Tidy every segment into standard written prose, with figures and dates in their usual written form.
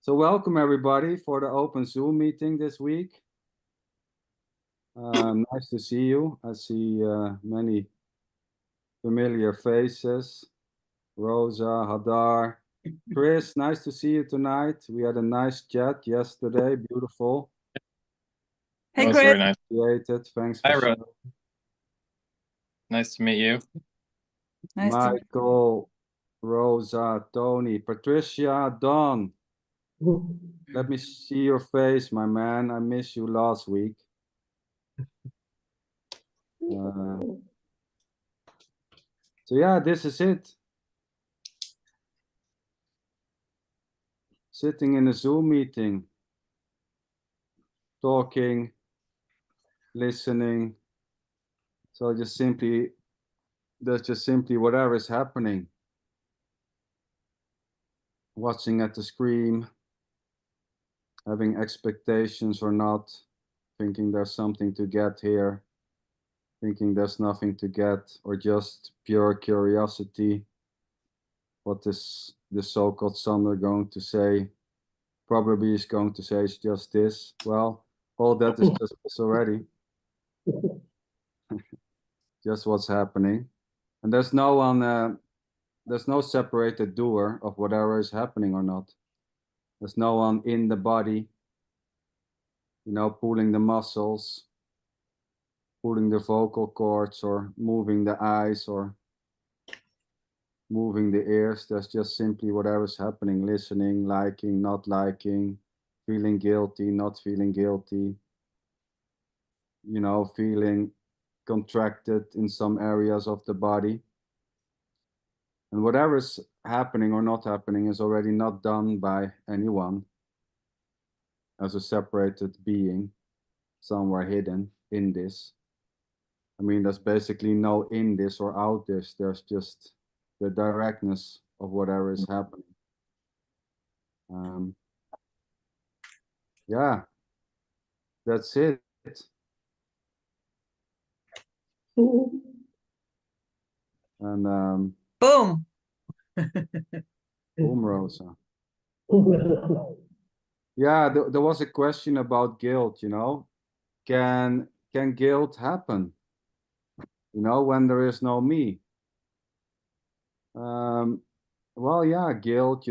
So welcome everybody for the open Zoom meeting this week. Nice to see you. I see many familiar faces. Rosa, Hadar, Chris, nice to see you tonight. We had a nice chat yesterday. Beautiful. Hey, That was Chris. very nice. Appreciated. Thanks for Hi, Rose. sharing. Nice to meet you. Nice to meet Michael, Rosa, Tony, Patricia, Don. Let me see your face, my man. I missed you last week. So yeah, this is it. Sitting in a Zoom meeting, talking, listening. So that's just simply whatever is happening. Watching at the screen, having expectations or not, thinking there's something to get here, thinking there's nothing to get, or just pure curiosity. What is the so-called Sander going to say? Probably is going to say it's just this. Well, all that is just this already. Just what's happening. And there's no one, there's no separated doer of whatever is happening or not. There's no one in the body, pulling the muscles, pulling the vocal cords, or moving the eyes, or moving the ears. There's just simply whatever's happening, listening, liking, not liking, feeling guilty, not feeling guilty, feeling contracted in some areas of the body. And whatever's happening or not happening is already not done by anyone as a separated being somewhere hidden in this. I mean, there's basically no in this or out this. There's just the directness of whatever is happening. Yeah, that's it. And Boom. boom, Rosa. Yeah, there was a question about guilt, Can guilt happen? When there is no me. Well, yeah, guilt,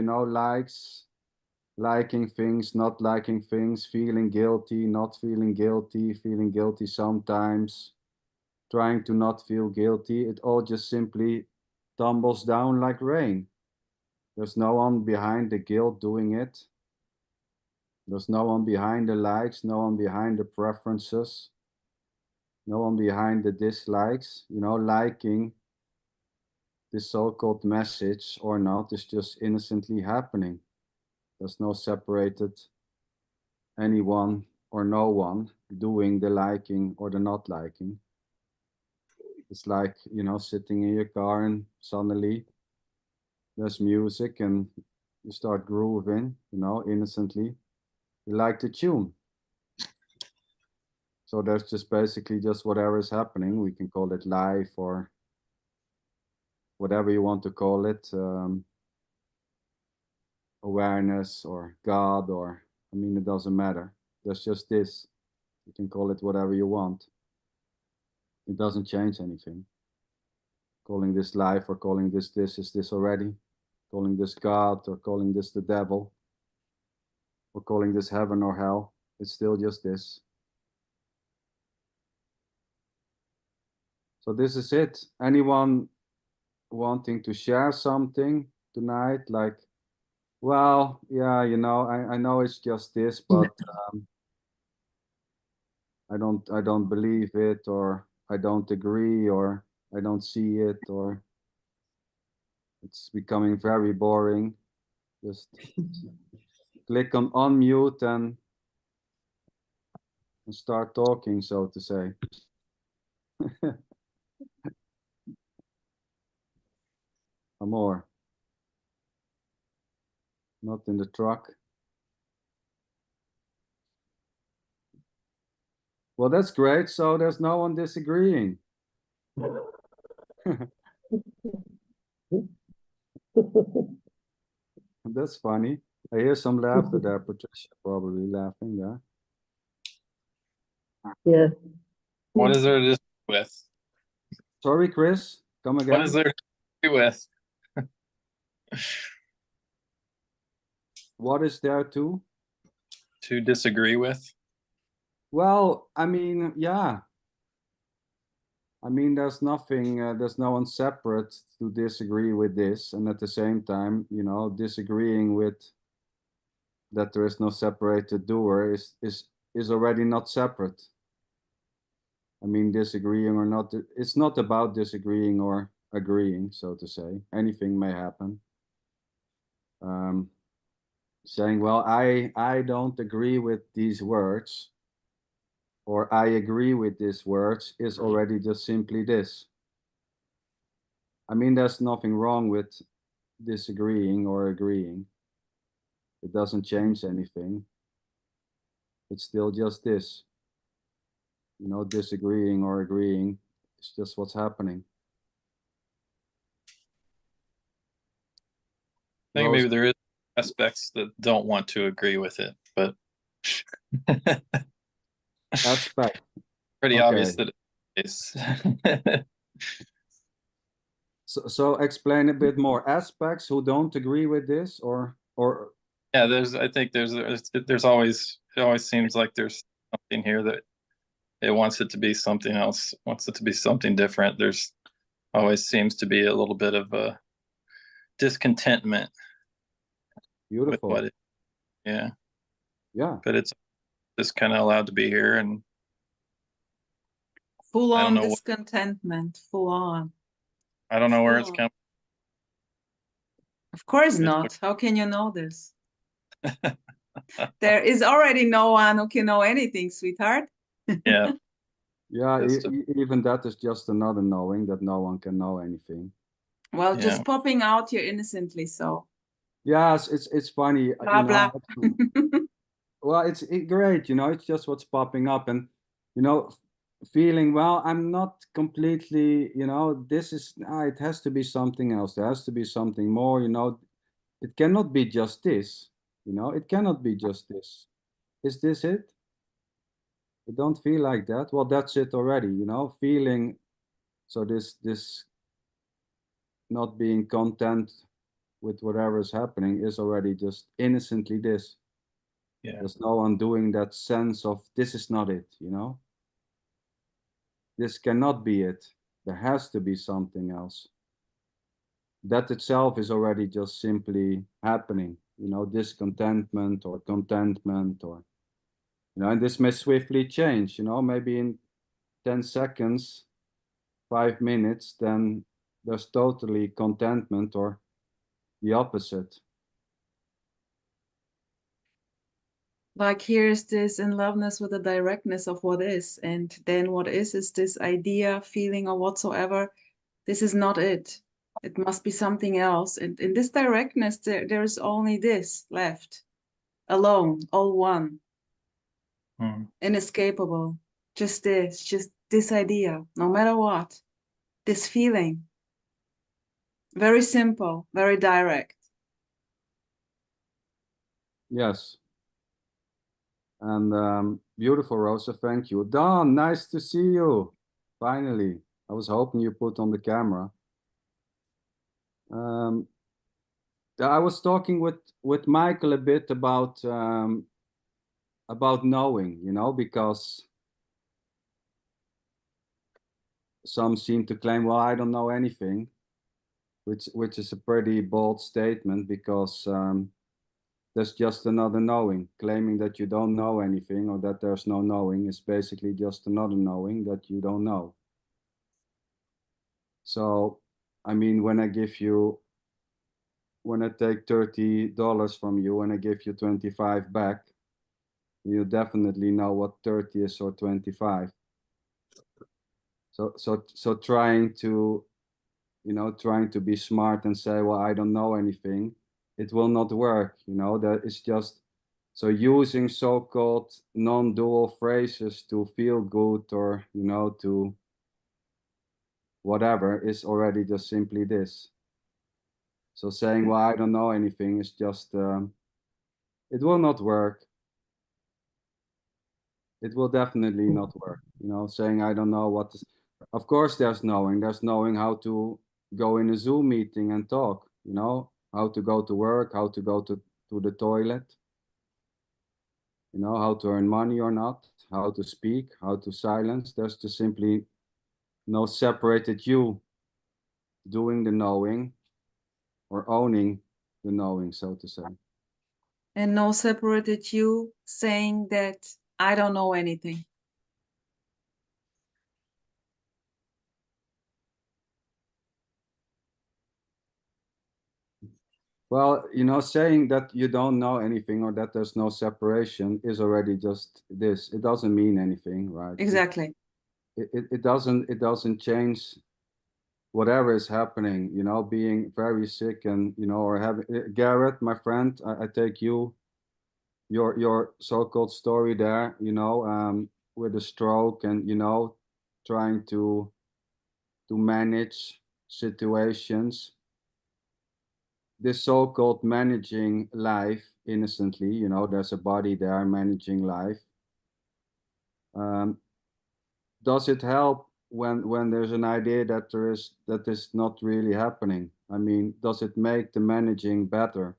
liking things, not liking things, feeling guilty, not feeling guilty sometimes, trying to not feel guilty. It all just simply tumbles down like rain. There's no one behind the guilt doing it. There's no one behind the likes, no one behind the preferences, no one behind the dislikes. Liking this so-called message or not is just innocently happening. There's no separated anyone or no one doing the liking or the not liking. It's like, sitting in your car and suddenly there's music and you start grooving, innocently. You like the tune. So there's just basically just whatever is happening. We can call it life or whatever you want to call it. Awareness or God, or it doesn't matter. There's just this. You can call it whatever you want. It doesn't change anything. Calling this life or calling this is this already. Calling this God or calling this the devil or calling this heaven or hell. It's still just this. So this is it. Anyone wanting to share something tonight? Like, well, yeah, I know it's just this, but I don't believe it, or I don't agree, or I don't see it, or it's becoming very boring. Just click on unmute and start talking, so to say. Amor. Not in the truck. Well, that's great. So there's no one disagreeing. That's funny. I hear some laughter there. Patricia probably laughing there. Yeah. What is there to disagree with? Sorry, Chris, come What again. is there to disagree with? What is there too? To disagree with? Well, I mean, yeah. I mean, there's nothing, there's no one separate to disagree with this, and at the same time, you know, disagreeing with that there is no separated doer is already not separate. I mean, disagreeing or not, it's not about disagreeing or agreeing, so to say. Anything may happen. Saying, well, I don't agree with these words, or I agree with these words, is already just simply this. I mean, there's nothing wrong with disagreeing or agreeing. It doesn't change anything. It's still just this. You know, disagreeing or agreeing, it's just what's happening. I think Rose, maybe there is aspects that don't want to agree with it, but aspect. pretty Okay. obvious that it is. So explain a bit more. Aspects who don't agree with this, or Yeah, I think there's always, it always seems like there's something here that it wants it to be something else, wants it to be something different. There's always seems to be a little bit of a discontentment with beautiful. what it, yeah. Yeah. But it's just kind of allowed to be here, and Full I don't on know discontentment, full on. I don't know where it's Full on. coming. Of course It's not. How can you know this? There is already no one who can know anything, sweetheart. Yeah. Yeah, That's even that is just another knowing that no one can know anything. Well, Yeah. just popping out here innocently, so Yes, it's funny, blah you blah. know. Well, it's great, you know, it's just what's popping up, and you know, feeling, well, I'm not completely, you know, this is, it has to be something else. There has to be something more, you know. It cannot be just this, you know, it cannot be just this. Is this it? I don't feel like that. Well, that's it already, you know, feeling. So this not being content with whatever is happening is already just innocently this. Yeah. There's no undoing that sense of this is not it, you know. This cannot be it. There has to be something else. That itself is already just simply happening, you know, discontentment or contentment, or, you know, and this may swiftly change, you know, maybe in 10 seconds, 5 minutes, then there's totally contentment or the opposite. Like here's this in loveness with the directness of what is, and then what is this idea, feeling, or whatsoever. This is not it. It must be something else. And in this directness, there's only this left, alone, all one, inescapable. Just this idea, no matter what, this feeling. Very simple, very direct. Yes. And beautiful, Rosa. Thank you. Don, nice to see you. Finally. I was hoping you put on the camera. I was talking with Michael a bit about knowing, you know, because some seem to claim, well, I don't know anything, which is a pretty bold statement, because there's just another knowing. Claiming that you don't know anything or that there's no knowing is basically just another knowing that you don't know. So, I mean, when I take $30 from you and I give you 25 back, you definitely know what 30 is or 25. So trying to, you know, trying to be smart and say, well, I don't know anything, it will not work, you know. That is just, so using so-called non-dual phrases to feel good, or, you know, to whatever, is already just simply this. So saying, well, I don't know anything is just it will not work. It will definitely not work. Saying I don't know what is. Of course, there's knowing. There's knowing how to go in a Zoom meeting and talk. How to go to work, how to go to the toilet. How to earn money or not, how to speak, how to silence. There's just simply no separated you doing the knowing or owning the knowing, so to say. And no separated you saying that I don't know anything. Well, saying that you don't know anything or that there's no separation is already just this. It doesn't mean anything, right? Exactly. It doesn't change whatever is happening, being very sick and, or having Garrett, my friend, I take your so-called story there, with a stroke and, trying to manage situations. This so-called managing life innocently, there's a body there managing life. Does it help when there's an idea that is not really happening? I mean, does it make the managing better?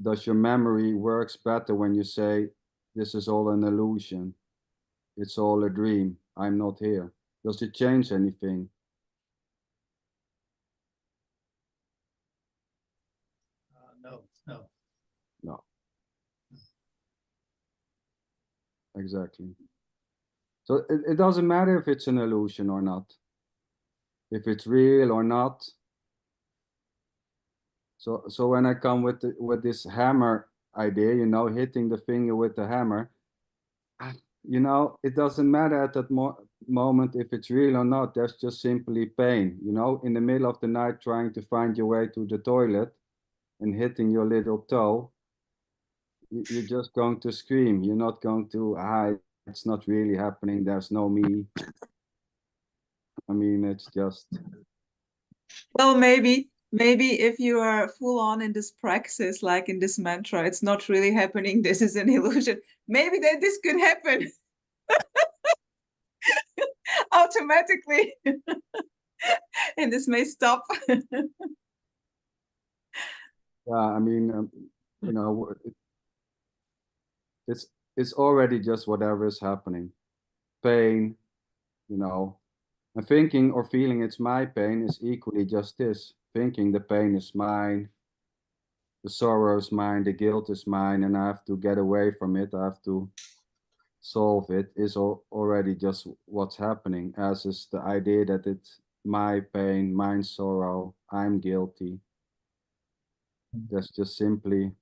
Does your memory works better when you say this is all an illusion? It's all a dream. I'm not here. Does it change anything? No, no. No. Exactly. So it doesn't matter if it's an illusion or not, if it's real or not. So when I come with this hammer idea, hitting the finger with the hammer, it doesn't matter at that moment if it's real or not. There's just simply pain. In the middle of the night trying to find your way to the toilet and hitting your little toe, you're just going to scream. You're not going to, it's not really happening. There's no me. I mean, it's just. Well, maybe if you are full on in this praxis, like in this mantra, it's not really happening. This is an illusion. Maybe then this could happen automatically. And this may stop. Yeah, I mean, it's already just whatever is happening. Pain, and thinking or feeling it's my pain is equally just this. Thinking the pain is mine, the sorrow is mine, the guilt is mine, and I have to get away from it. I have to solve it. Is already just what's happening, as is the idea that it's my pain, my sorrow, I'm guilty. There's just simply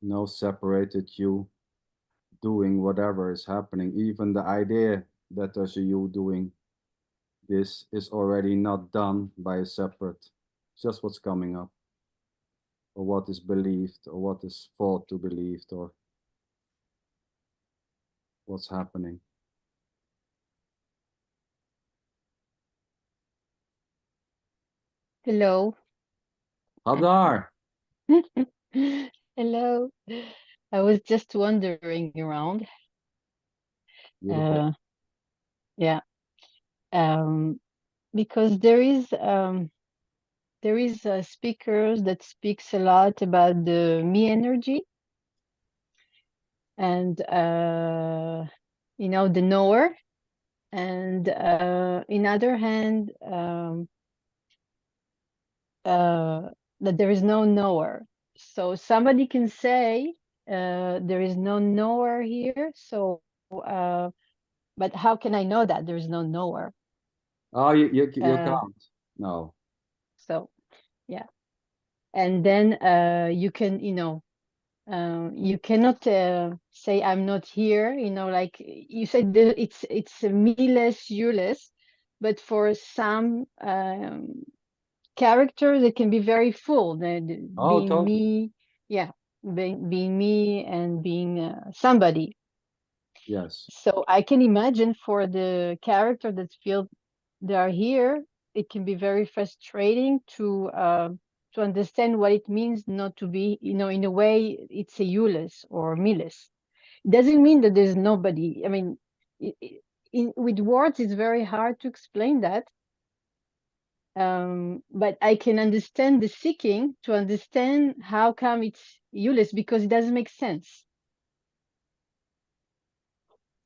no separated you doing whatever is happening. Even the idea that there's a you doing this is already not done by a separate, just what's coming up, or what is believed, or what is thought to believed, or what's happening. Hello. Hadar! Hello. I was just wandering around. Beautiful. Yeah. Because there is speakers that speaks a lot about the me energy and the knower, and in other hand that there is no knower. So somebody can say there is no knower here. So, but how can I know that there is no knower? Oh, you can't. No. So, yeah. And then you can, you cannot say I'm not here. Like you said, it's me-less, you-less. But for some characters, it can be very full. Oh, Being totally. me, yeah, being me and being somebody. Yes. So I can imagine for the character that feel they are here, it can be very frustrating to to understand what it means not to be, you know, in a way it's a you-less or me-less. It doesn't mean that there's nobody. I mean, with words, it's very hard to explain that. But I can understand the seeking to understand how come it's you-less, because it doesn't make sense.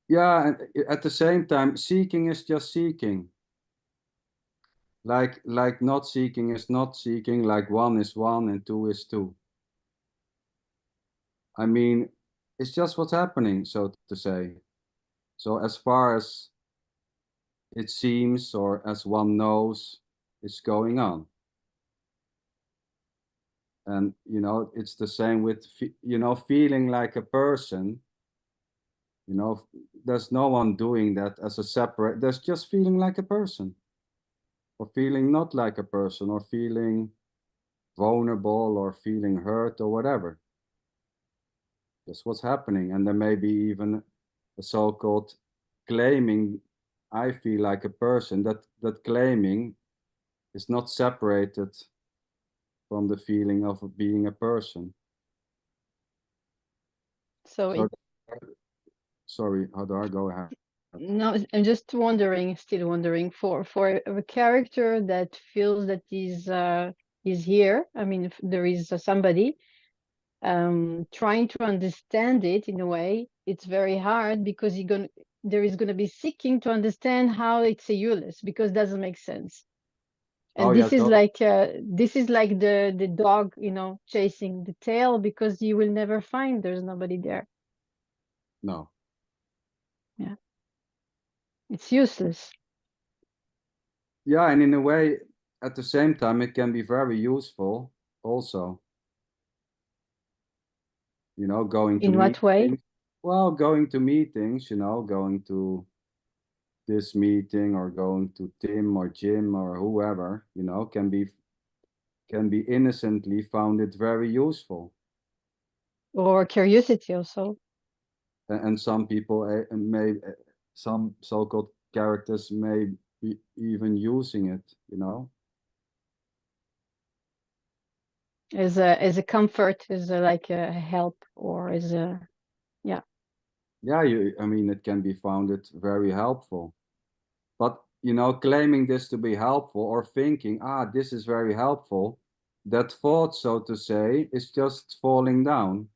Yeah, and at the same time, seeking is just seeking. Like not seeking is not seeking, like 1 is 1 and 2 is 2. I mean, it's just what's happening, so to say. So as far as it seems, or as one knows, it's going on. And, you know, it's the same with, you know, feeling like a person. You know, there's no one doing that as a separate, there's just feeling like a person. Or feeling not like a person, or feeling vulnerable, or feeling hurt, or whatever. That's what's happening. And there may be even a so-called claiming, I feel like a person. That claiming is not separated from the feeling of being a person. So, sorry, how do I go ahead? no, I'm just wondering, still wondering, for a character that feels that is here. I mean, if there is somebody trying to understand it in a way, it's very hard, because there is gonna be seeking to understand how it's a you-less, because it doesn't make sense. And Oh, this yeah, is like the dog, you know, chasing the tail, because you will never find there's nobody there. no. Yeah, it's useless. Yeah, and in a way, at the same time, it can be very useful also. You know, going to In what way? meetings. Well, going to meetings, you know, going to this meeting, or going to Tim or Jim or whoever, you know, can be innocently found it very useful. Or curiosity also. And some people may, some so-called characters may be even using it, you know. As a comfort, as like a help, or as a, yeah. Yeah, I mean, it can be found it very helpful. But, you know, claiming this to be helpful, or thinking, this is very helpful, that thought, so to say, is just falling down.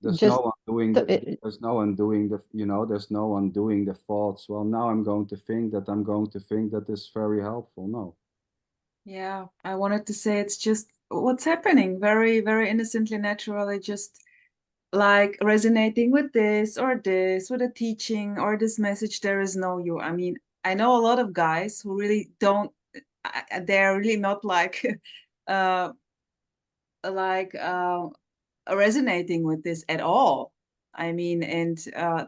There's Just no one doing there's no one doing the, you know, there's no one doing the thoughts. Well, now I'm going to think that is very helpful. No. Yeah, I wanted to say it's just what's happening, very, very innocently, naturally, just like resonating with this or this, with a teaching or this message. There is no you. I mean, I know a lot of guys who really don't, they're really not like, uh, like resonating with this at all. I mean, and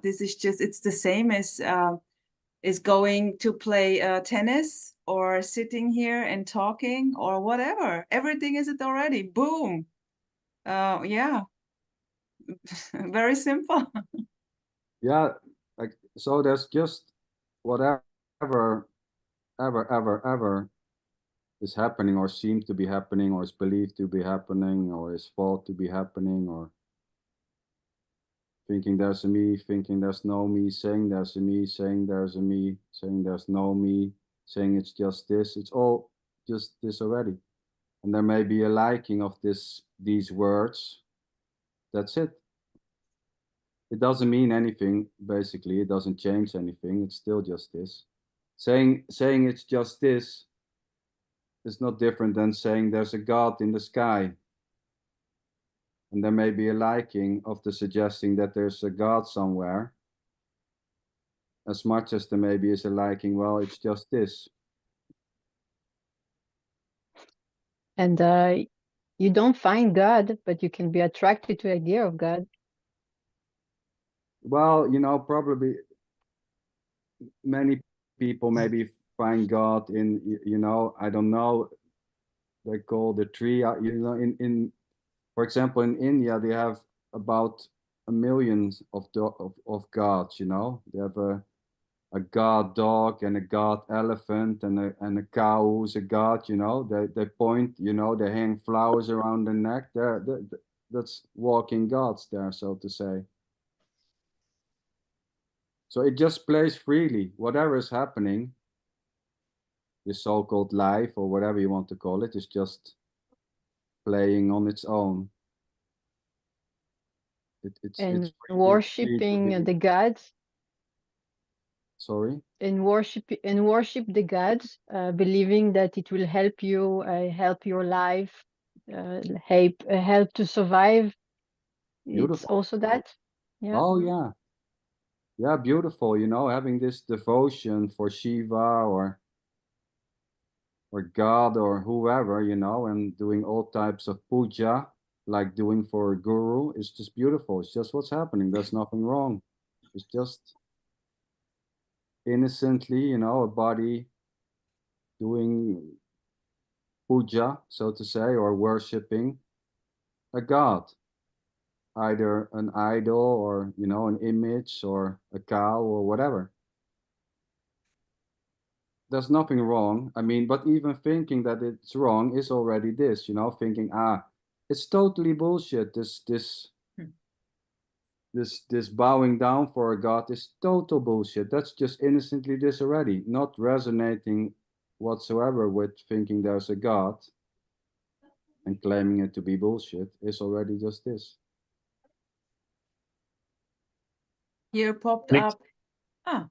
this is just, it's the same as is going to play tennis, or sitting here and talking, or whatever. Everything is it already. Boom. Yeah. Very simple. Yeah, like, so there's just whatever ever is happening, or seems to be happening, or is believed to be happening, or is thought to be happening, or thinking there's a me, thinking there's no me, saying there's a me, saying there's a me, saying there's no me, saying it's just this. It's all just this already. And there may be a liking of these words. That's it. It doesn't mean anything, basically. It doesn't change anything. It's still just this. Saying it's just this is not different than saying there's a God in the sky. And there may be a liking of the suggesting that there's a God somewhere, as much as there maybe is a liking, well, it's just this. And you don't find God, but you can be attracted to the idea of God. Well, you know, probably many people maybe find God in, you know, I don't know, they call the tree, you know, in for example, in India, they have about a million of gods, you know. They have a god dog and a god elephant and a cow who's a god, you know, they point, you know, they hang flowers around the neck. That's walking gods there, so to say. So it just plays freely. Whatever is happening, this so-called life or whatever you want to call it, is just playing on its own. It's And free to worshiping the be. gods, Sorry. and worship the gods, believing that it will help you, help your life, help to survive. It's Beautiful. also that. Yeah. Oh yeah. Yeah, beautiful, you know, having this devotion for Shiva or God or whoever, you know, and doing all types of puja, like doing for a guru, is just beautiful. It's just what's happening. There's nothing wrong. It's just innocently, you know, a body doing puja, so to say, or worshipping a god, either an idol or, you know, an image or a cow or whatever. There's nothing wrong. I mean, but even thinking that it's wrong is already this, you know, thinking, it's totally bullshit. This bowing down for a god is total bullshit. That's just innocently this already, not resonating whatsoever with thinking there's a god and claiming it to be bullshit is already just this. Here popped Next. up. Ah,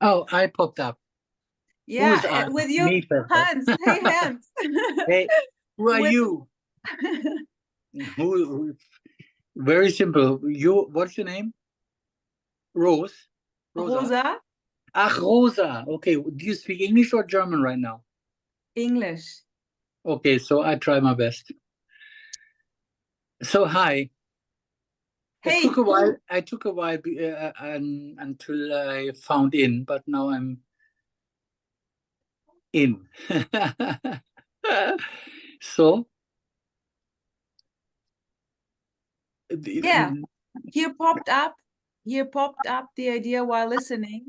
Oh, I popped up. yeah, is I? with you, Me first. Hans. Hey, Hans. Hey, who are With- you? Very simple. You, what's your name? Rose? Rosa, Ah, Rosa. Okay. Do you speak English or German right now? English. Okay, so I try my best. So hi. Hey. I took a while until I found in, but now I'm in. So Yeah, here popped up the idea while listening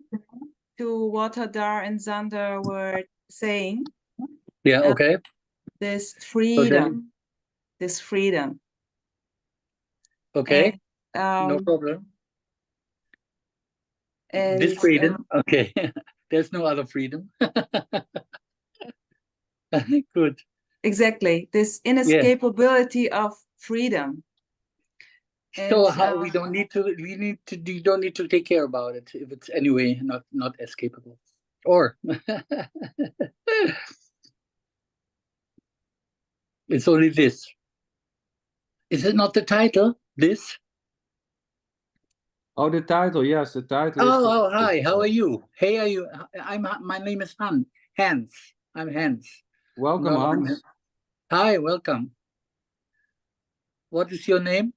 to what Hadar and Zander were saying. yeah, okay. This So freedom, then, okay, and, no problem. and This freedom, okay. There's no other freedom. Good. exactly, this inescapability of freedom. So And, how we don't need to you don't need to take care about it if it's anyway not escapable. Or it's only this. Is it not the title? This? Oh, the title, yes, the title is. Oh, hi. How are you? Hey, are you? My name is Hans. I'm Hans. Welcome, No, Hans. hi, welcome. What is your name?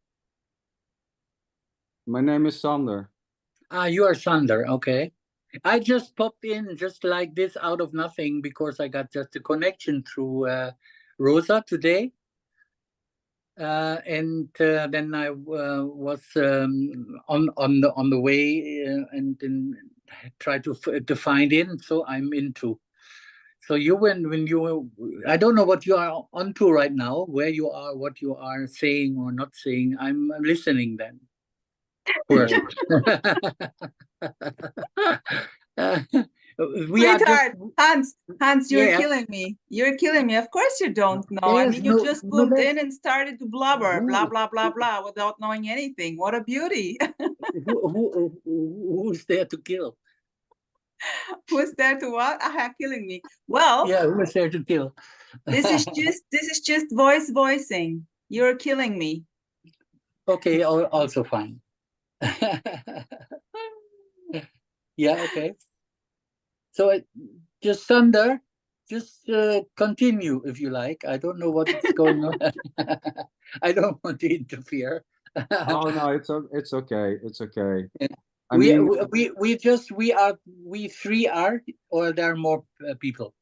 My name is Sander. Ah, you are Sander. Okay. I just popped in just like this out of nothing because I got just a connection through Rosa today. And then I was on the way and then try to find in. So I'm into. So you when you I don't know what you are onto right now, where you are, what you are saying or not saying. I'm listening then. First. We are sweetheart, just Hans, you're yeah. killing me. You're killing me. Of course you don't know. I There's mean, you no- just no, moved there's- in and started to blubber, blah, Who- blah, blah, blah, without knowing anything. What a beauty. who's there to kill? Who's there to what? Killing me. Well, Yeah, who's there to kill? this is just voicing. You're killing me. Okay, also fine. Yeah, okay. So just Sander, just continue if you like. I don't know what's going on. I don't want to interfere. Oh no, it's okay. It's okay. I we, mean, we three are, or there are more people?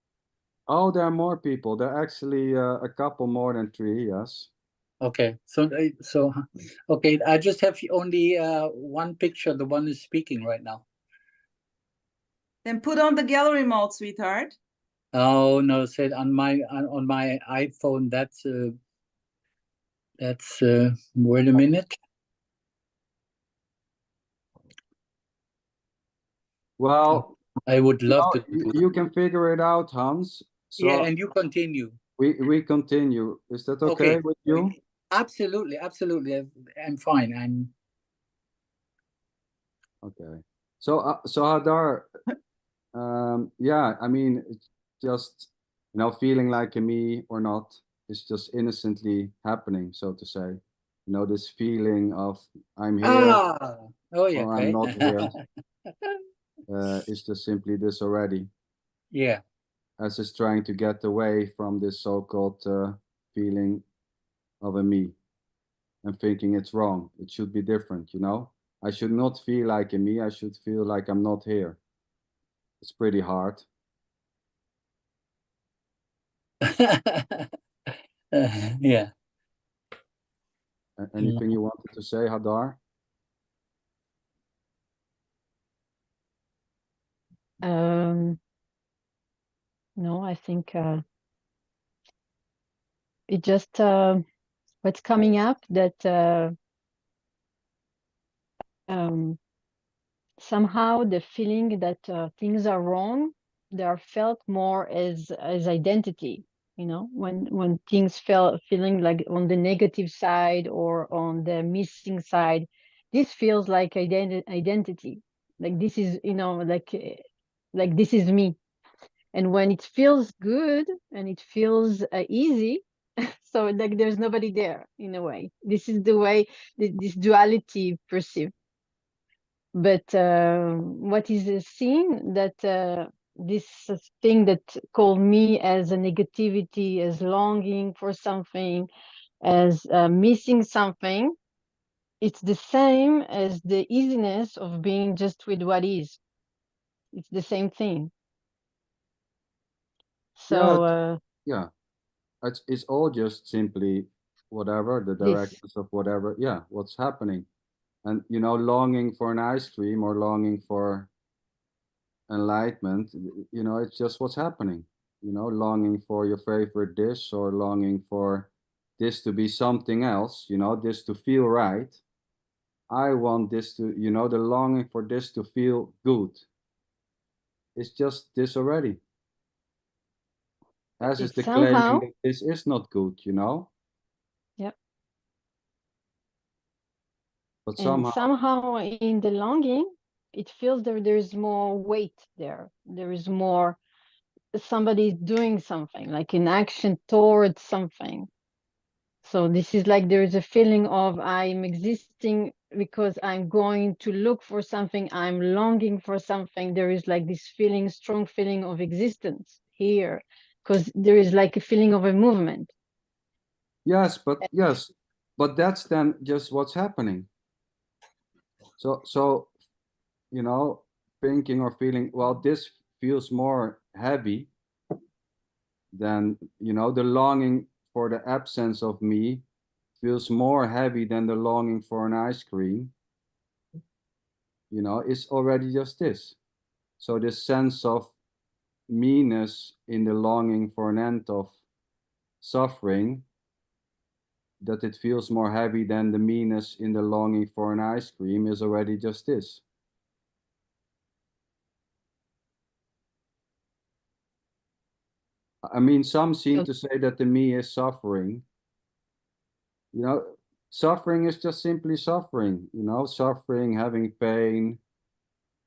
oh, there are more people. There are actually a couple more than 3. Yes. Okay, so okay, I just have only one picture. The one is speaking right now. Then put on the gallery mode, sweetheart. Oh no, said on my iPhone. That's wait a minute. Well, I would love no, to do you can figure it out, Hans. So yeah, and you continue. we continue. Is that okay with you? Absolutely, absolutely. I'm fine. I'm Okay. So so Hadar, yeah, I mean, it's just, you know, feeling like a me or not is just innocently happening, so to say. You know, this feeling of I'm here oh yeah, or I'm okay. not here is just simply this already, Yeah. as it's trying to get away from this so-called feeling of a me and thinking it's wrong. It should be different, you know? I should not feel like a me, I should feel like I'm not here. It's pretty hard. Yeah. Anything you wanted to say, Hadar? No, I think it just what's coming up that somehow the feeling that things are wrong, they are felt more as identity. You know, when things feeling like on the negative side or on the missing side, this feels like identity. Like this is, you know, like this is me. And when it feels good and it feels easy, so like there's nobody there in a way. This is the way this duality perceived. But what is seen that this thing that called me as a negativity, as longing for something, as missing something, it's the same as the easiness of being just with what is. It's the same thing. So Yeah, it's all just simply whatever, the this directness of whatever, yeah, what's happening. And, you know, longing for an ice cream or longing for enlightenment, you know, it's just what's happening. You know, longing for your favorite dish or longing for this to be something else, you know, this to feel right. I want this to, you know, the longing for this to feel good. It's just this already. As is it's the claiming somehow, that this is not good, you know? yeah. But And somehow, somehow in the longing, it feels there's more weight there. There is more somebody doing something, like an action towards something. So this is like there is a feeling of I'm existing because I'm going to look for something, I'm longing for something. There is like this feeling, strong feeling of existence here, because there is like a feeling of a movement. yes, but that's then just what's happening. So, you know, thinking or feeling, well, this feels more heavy than, you know, the longing for the absence of me feels more heavy than the longing for an ice cream. You know, it's already just this. So this sense of meanness in the longing for an end of suffering, that it feels more heavy than the meanness in the longing for an ice cream is already just this. I mean, some seem to say that the me is suffering. You know, suffering is just simply suffering, you know, suffering, having pain,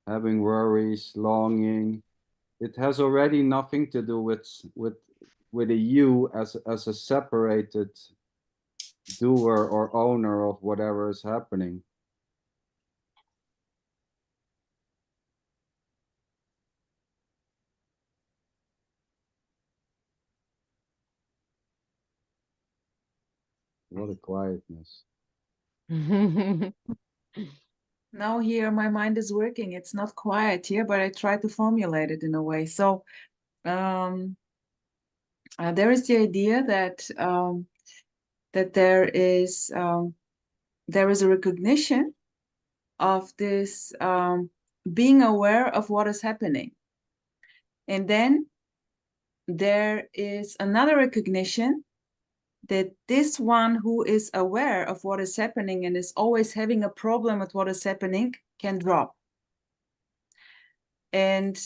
having worries, longing. It has already nothing to do with a you as a separated doer or owner of whatever is happening. What a quietness. Now here my mind is working. It's not quiet here, but I try to formulate it in a way. So there is the idea that that there is a recognition of this being aware of what is happening. And then there is another recognition that this one who is aware of what is happening and is always having a problem with what is happening can drop. And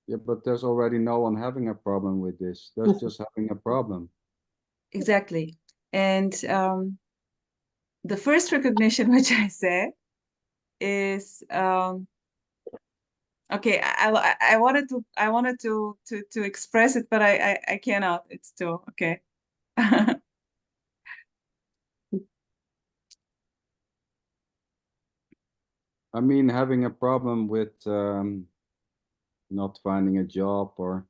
Yeah, but there's already no one having a problem with this. There's just having a problem. exactly. And the first recognition, which I said, is okay. I wanted to express it, but I cannot. It's too okay. I mean, having a problem with not finding a job, or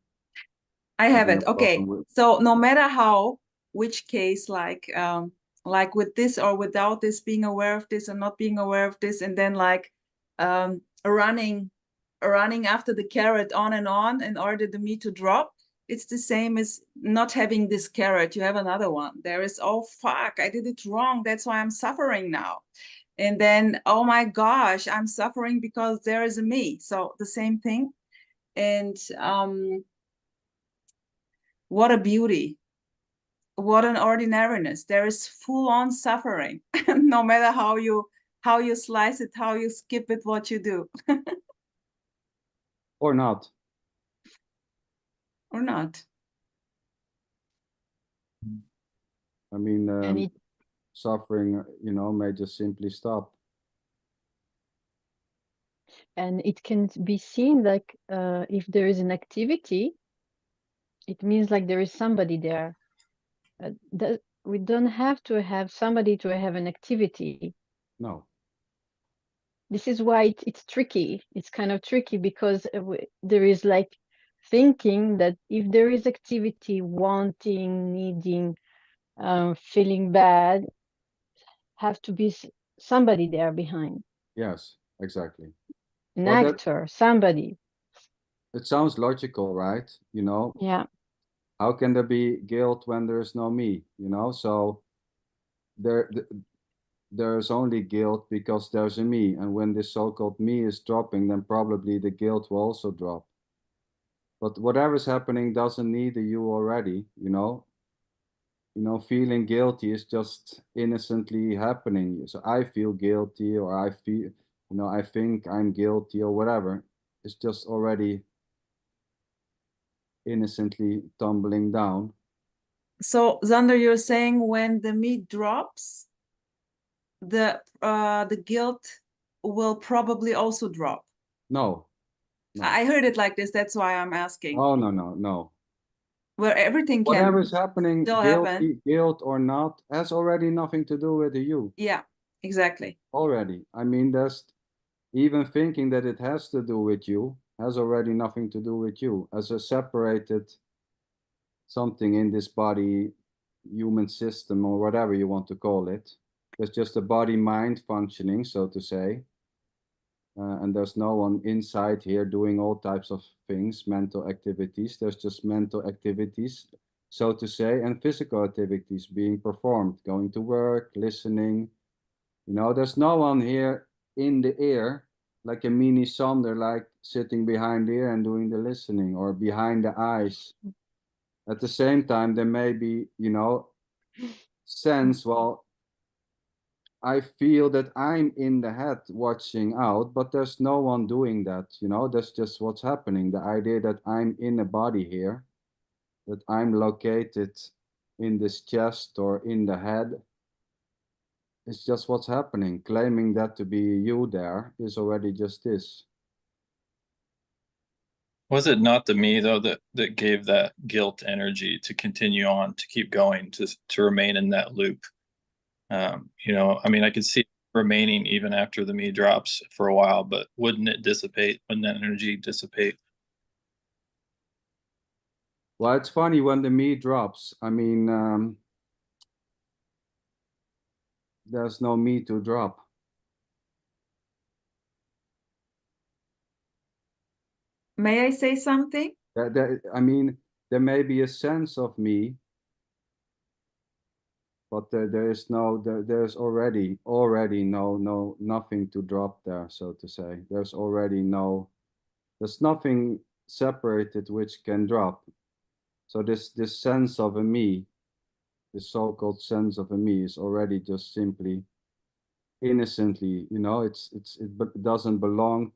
I have having it. a Okay. problem with, So no matter how, which case, like with this or without this, being aware of this or not being aware of this, and then like running after the carrot on and on in order the meat to drop. It's the same as not having this carrot. You have another one. There is, oh fuck, I did it wrong. That's why I'm suffering now. And then, oh my gosh, I'm suffering because there is a me. So the same thing. And what a beauty. What an ordinariness. There is full-on suffering, no matter how you slice it, how you skip it, what you do. or not. Or not. I mean, And it suffering, you know, may just simply stop. and it can be seen like if there is an activity, it means like there is somebody there. We don't have to have somebody to have an activity. No. This is why it's tricky. It's kind of tricky because there is like thinking that if there is activity, wanting, needing, feeling bad, have to be somebody there behind, Yes, exactly. an Well, that actor, somebody. it sounds logical, right? You know, Yeah. how can there be guilt when there's no me? You know, so there's only guilt because there's a me, and when this so-called me is dropping, then probably the guilt will also drop. But whatever's happening doesn't need a you already, you know. You know, feeling guilty is just innocently happening. So I feel guilty, or I feel, you know, I think I'm guilty, or whatever. It's just already innocently tumbling down. So Zander, you're saying when the meat drops, the guilt will probably also drop. No, no. I heard it like this. That's why I'm asking. Oh, no. Where everything can Whatever's happening, still happen. guilt or not, has already nothing to do with the you. Yeah, exactly. Already. I mean, there's even thinking that it has to do with you has already nothing to do with you. As a separated something in this body, human system, or whatever you want to call it. There's just a body-mind functioning, so to say. And there's no one inside here doing all types of things, mental activities. There's just mental activities, so to say, and physical activities being performed, going to work, listening. You know, there's no one here in the ear, like a mini Sander, like sitting behind the ear and doing the listening, or behind the eyes. At the same time, there may be, you know, sense, well, I feel that I'm in the head watching out, but there's no one doing that, you know, that's just what's happening. The idea that I'm in a body here, that I'm located in this chest or in the head, is just what's happening. Claiming that to be you there is already just this. Was it not the me though that gave that guilt energy to continue on, to keep going, to remain in that loop? You know, I mean, I could see it remaining even after the me drops for a while, but wouldn't it dissipate? Wouldn't that energy dissipate? Well, it's funny when the me drops. I mean, there's no me to drop. May I say something? I mean, there may be a sense of me, but there's already nothing to drop there, so to say. There's already no There's nothing separated which can drop. So this sense of a me, this so-called sense of a me, is already just simply innocently, you know, it doesn't belong.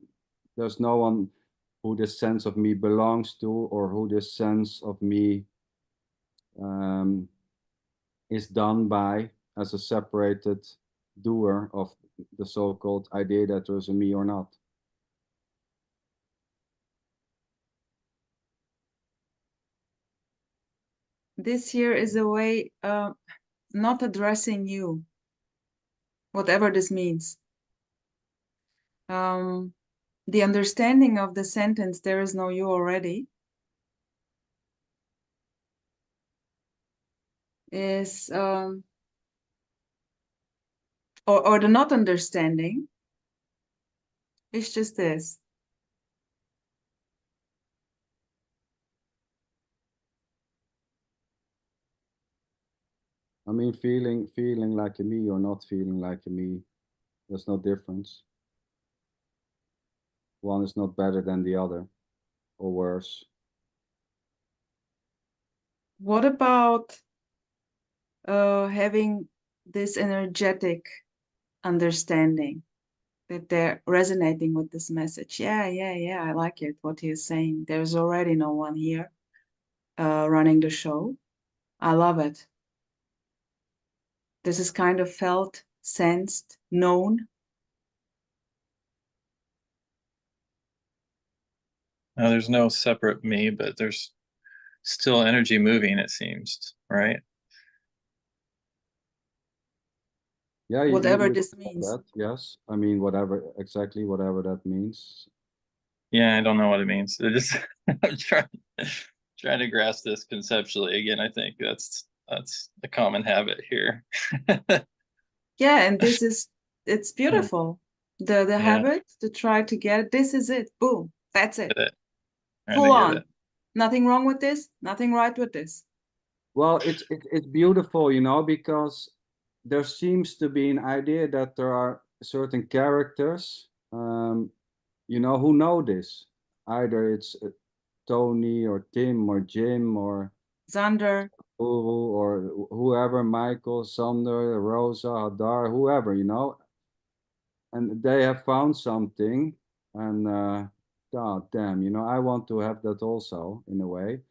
There's no one who this sense of me belongs to, or who this sense of me is done by as a separated doer of the so-called idea that there's a me or not. This here is a way not addressing you, whatever this means. The understanding of the sentence, there is no you already, is or the not understanding is just this. I mean, feeling like a me or not feeling like a me, there's no difference. One is not better than the other, or worse. What about having this energetic understanding that they're resonating with this message? Yeah, I like it, what he is saying. There's already no one here running the show. I love it. This is kind of felt, sensed, known. Now, there's no separate me, but there's still energy moving, it seems, right? Yeah, Whatever this means. That, yes. I mean, whatever that means. Yeah, I don't know what it means. It just I'm trying to grasp this conceptually again. I think that's a common habit here. Yeah, and it's beautiful. The habit to try to get this is it. Boom. That's it. Full on. Nothing wrong with this, nothing right with this. Well, it's beautiful, you know, because there seems to be an idea that there are certain characters, you know, who know this. Either it's Tony or Tim or Jim or Sander, or whoever, Michael, Sander, Rosa, Hadar, whoever, you know, and they have found something, and god damn, you know, I want to have that also in a way.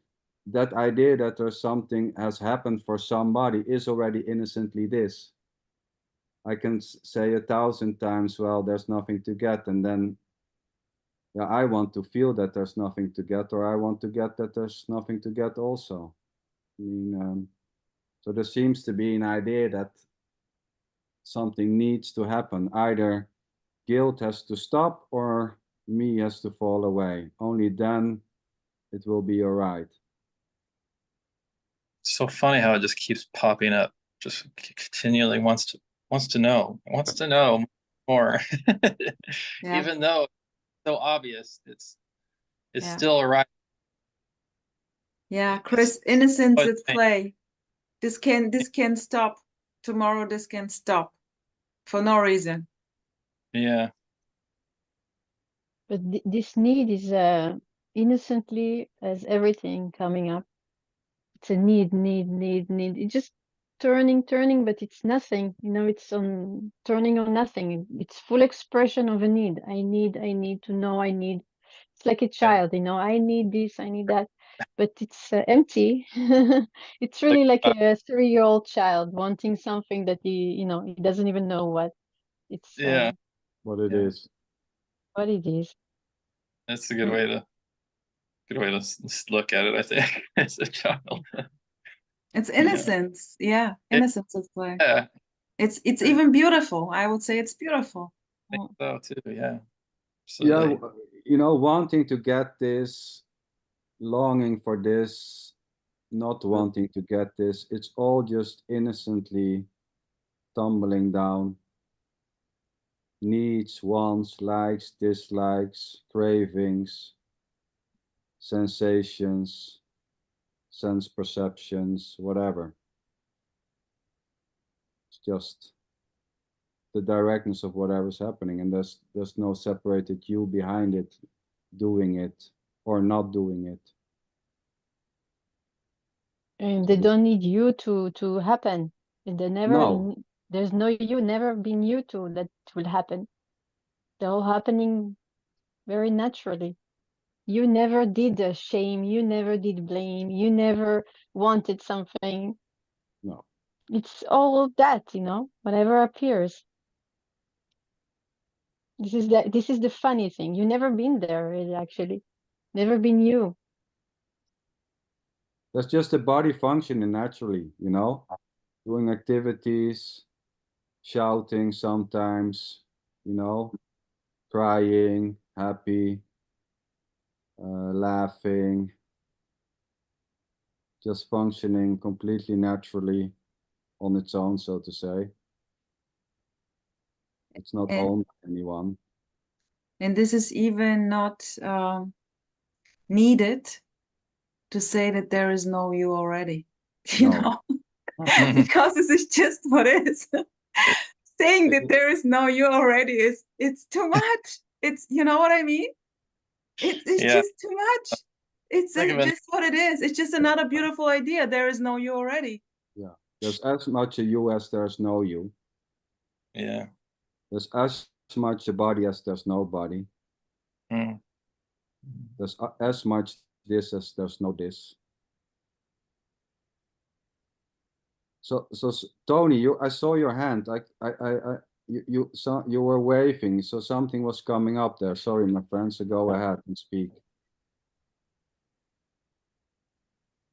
That idea that there's something has happened for somebody is already innocently this. I can say 1,000 times, well, there's nothing to get, and then yeah, I want to feel that there's nothing to get, or I want to get that there's nothing to get also. I mean, so there seems to be an idea that something needs to happen. Either guilt has to stop or me has to fall away. Only then it will be all right. It's so funny how it just keeps popping up, just continually wants to know more. yeah. Even though it's so obvious, it's Yeah. still arriving. Yeah, Chris, innocence at play. This can stop. Tomorrow this can stop. For no reason. Yeah. But this need is innocently as everything coming up. It's a need. It's just turning, but it's nothing. You know, it's on turning on nothing. It's full expression of a need. I need to know. It's like a child, you know. I need this, I need that, but it's empty. It's really like a 3-year-old child wanting something that he doesn't even know what it's. Yeah. What it is. What it is. That's a good way to look at it, I think, as a child. It's innocence. Yeah, innocence at play. Yeah. It's even beautiful. I would say it's beautiful. I think so too, yeah. Absolutely. Absolutely. Yeah, you know, wanting to get this, longing for this, not wanting to get this, it's all just innocently tumbling down. Needs, wants, likes, dislikes, cravings, sensations, sense perceptions, whatever. It's just the directness of whatever's happening, and there's no separated you behind it. doing it or not doing it. And So they it's- don't need you to happen. And they never No, there's no you, never been you to that will happen. They're all happening very naturally. You never did shame, you never did blame, you never wanted something. no. It's all of that, whatever appears. This is the funny thing. You never been there, really, actually. Never been you. That's just the body functioning naturally, doing activities, shouting sometimes, crying, happy, laughing, just functioning completely naturally on its own, so to say. It's not And- owned by anyone. And this is even not needed to say that there is no you already, you No. know, because this is just what is. Saying that there is no you already it's too much. It's, you know what I mean? It's Yeah. just too much. It's Think of it- just what it is. It's just another beautiful idea. There is no you already. Yeah. There's as much a you as there's no you. Yeah. There's as much a body as there's no body. Mm. There's as much this as there's no this. So Tony, I saw your hand. You were waving, so something was coming up there. Sorry, my friend. So go ahead and speak.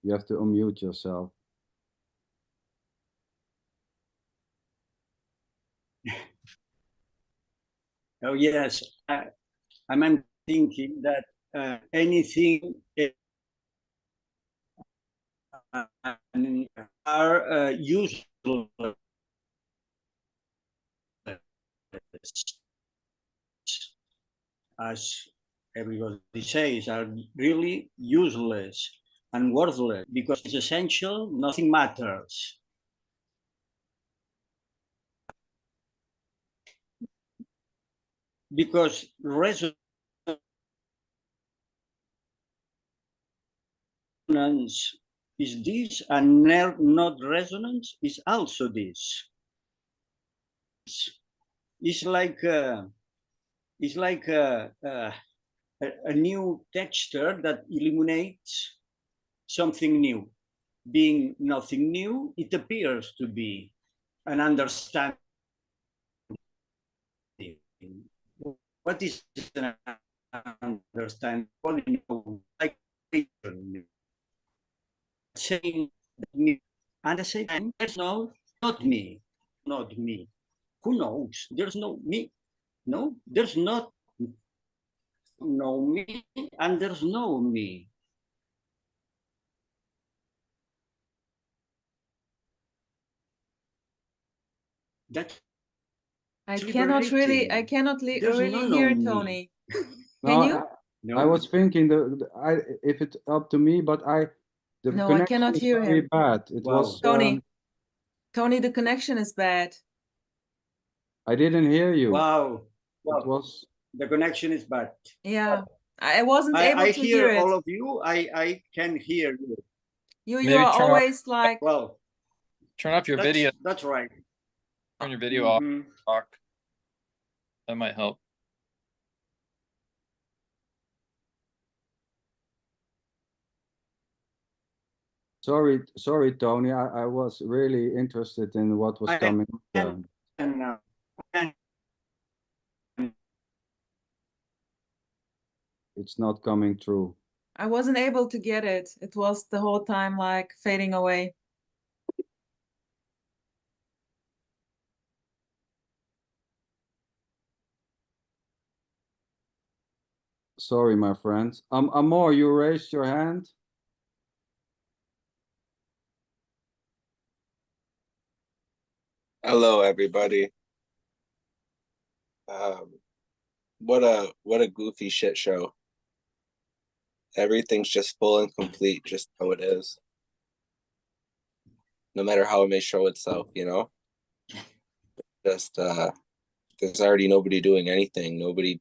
You have to unmute yourself. Oh yes, I'm thinking that anything are useless, as everybody says, are really useless and worthless because it's essential. Nothing matters. Because resonance is this, and not resonance is also this. It's like a new texture that illuminates something new. Being nothing new, it appears to be an understanding. What is an understanding? Like saying me, and at the same time, there's no, not me, not me. Who knows? There's no me. No, there's not no me, and there's no me. That's I cannot really hear me. Tony. No, Can you? No, I was thinking if it's up to me, but the No, I connection cannot is hear very him. bad. It Wow. was Tony, the connection is bad. I didn't hear you. wow. It was The connection is bad. Yeah, I wasn't able I to hear hear it. all of you. I can hear you. You Maybe are turn off- always like, Well, Turn off your video. That's right. Turn your video off. Mhm. Talk. That might help. sorry, Tony. I was really interested in what was coming up there. And It's not coming through. I wasn't able to get it. It was the whole time like fading away. Sorry, my friend. Amor, you raised your hand. Hello, everybody. What a goofy shit show. Everything's just full and complete, just how it is. No matter how it may show itself, Just there's already nobody doing anything. Nobody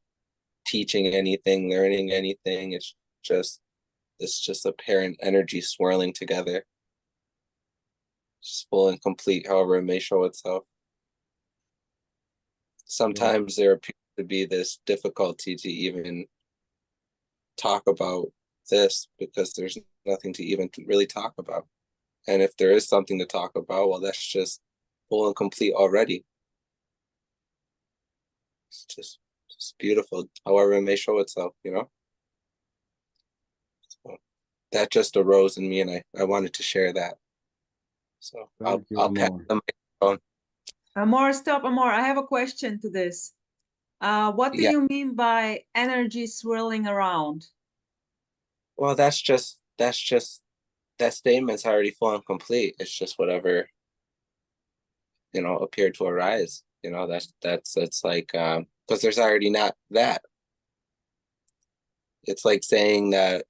teaching anything, learning anything. It's just apparent energy swirling together. Just full and complete, however it may show itself. Sometimes there appears to be this difficulty to even talk about this because there's nothing to even really talk about. And if there is something to talk about, well, that's just full and complete already. It's just beautiful, however it may show itself, you know? So that just arose in me, and I wanted to share that. So I'll pass the microphone. Amor, stop, Amor. I have a question to this. What do Yeah. you mean by energy swirling around? Well, that statement's already full and complete. It's just whatever, you know, appeared to arise. You know, it's like because there's already not that. It's like saying that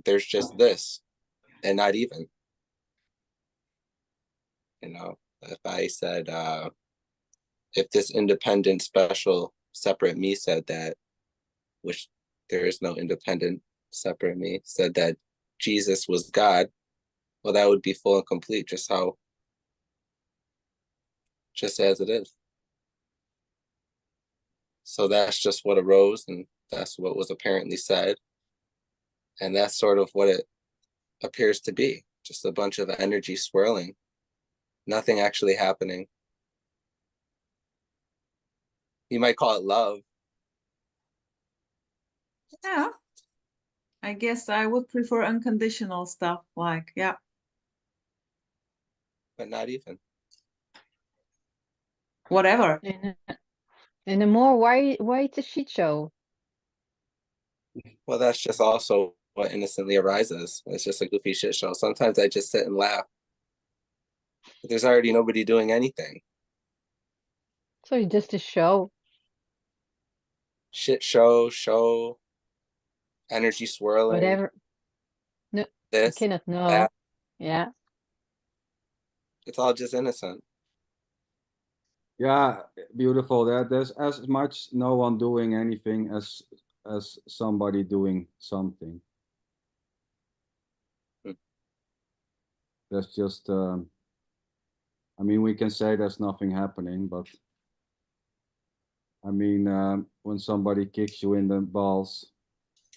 there's just this and not even. You know, if I said if this independent, special, separate me said that, which there is no independent, separate me, said that Jesus was God, well, that would be full and complete, just as it is. So that's just what arose, and that's what was apparently said. And that's sort of what it appears to be, just a bunch of energy swirling, nothing actually happening. You might call it love. Yeah. I guess I would prefer unconditional stuff, like, yeah. But not even. Whatever. And the more, why it's a shit show? Well, that's just also what innocently arises. It's just a goofy shit show. Sometimes I just sit and laugh. But there's already nobody doing anything. So it's just a show. Shit show, energy swirling. Whatever. No, This, you cannot know. that. Yeah. It's all just innocent. Yeah, beautiful. There's as much no one doing anything as somebody doing something. That's just I mean, we can say there's nothing happening, but I mean, when somebody kicks you in the balls,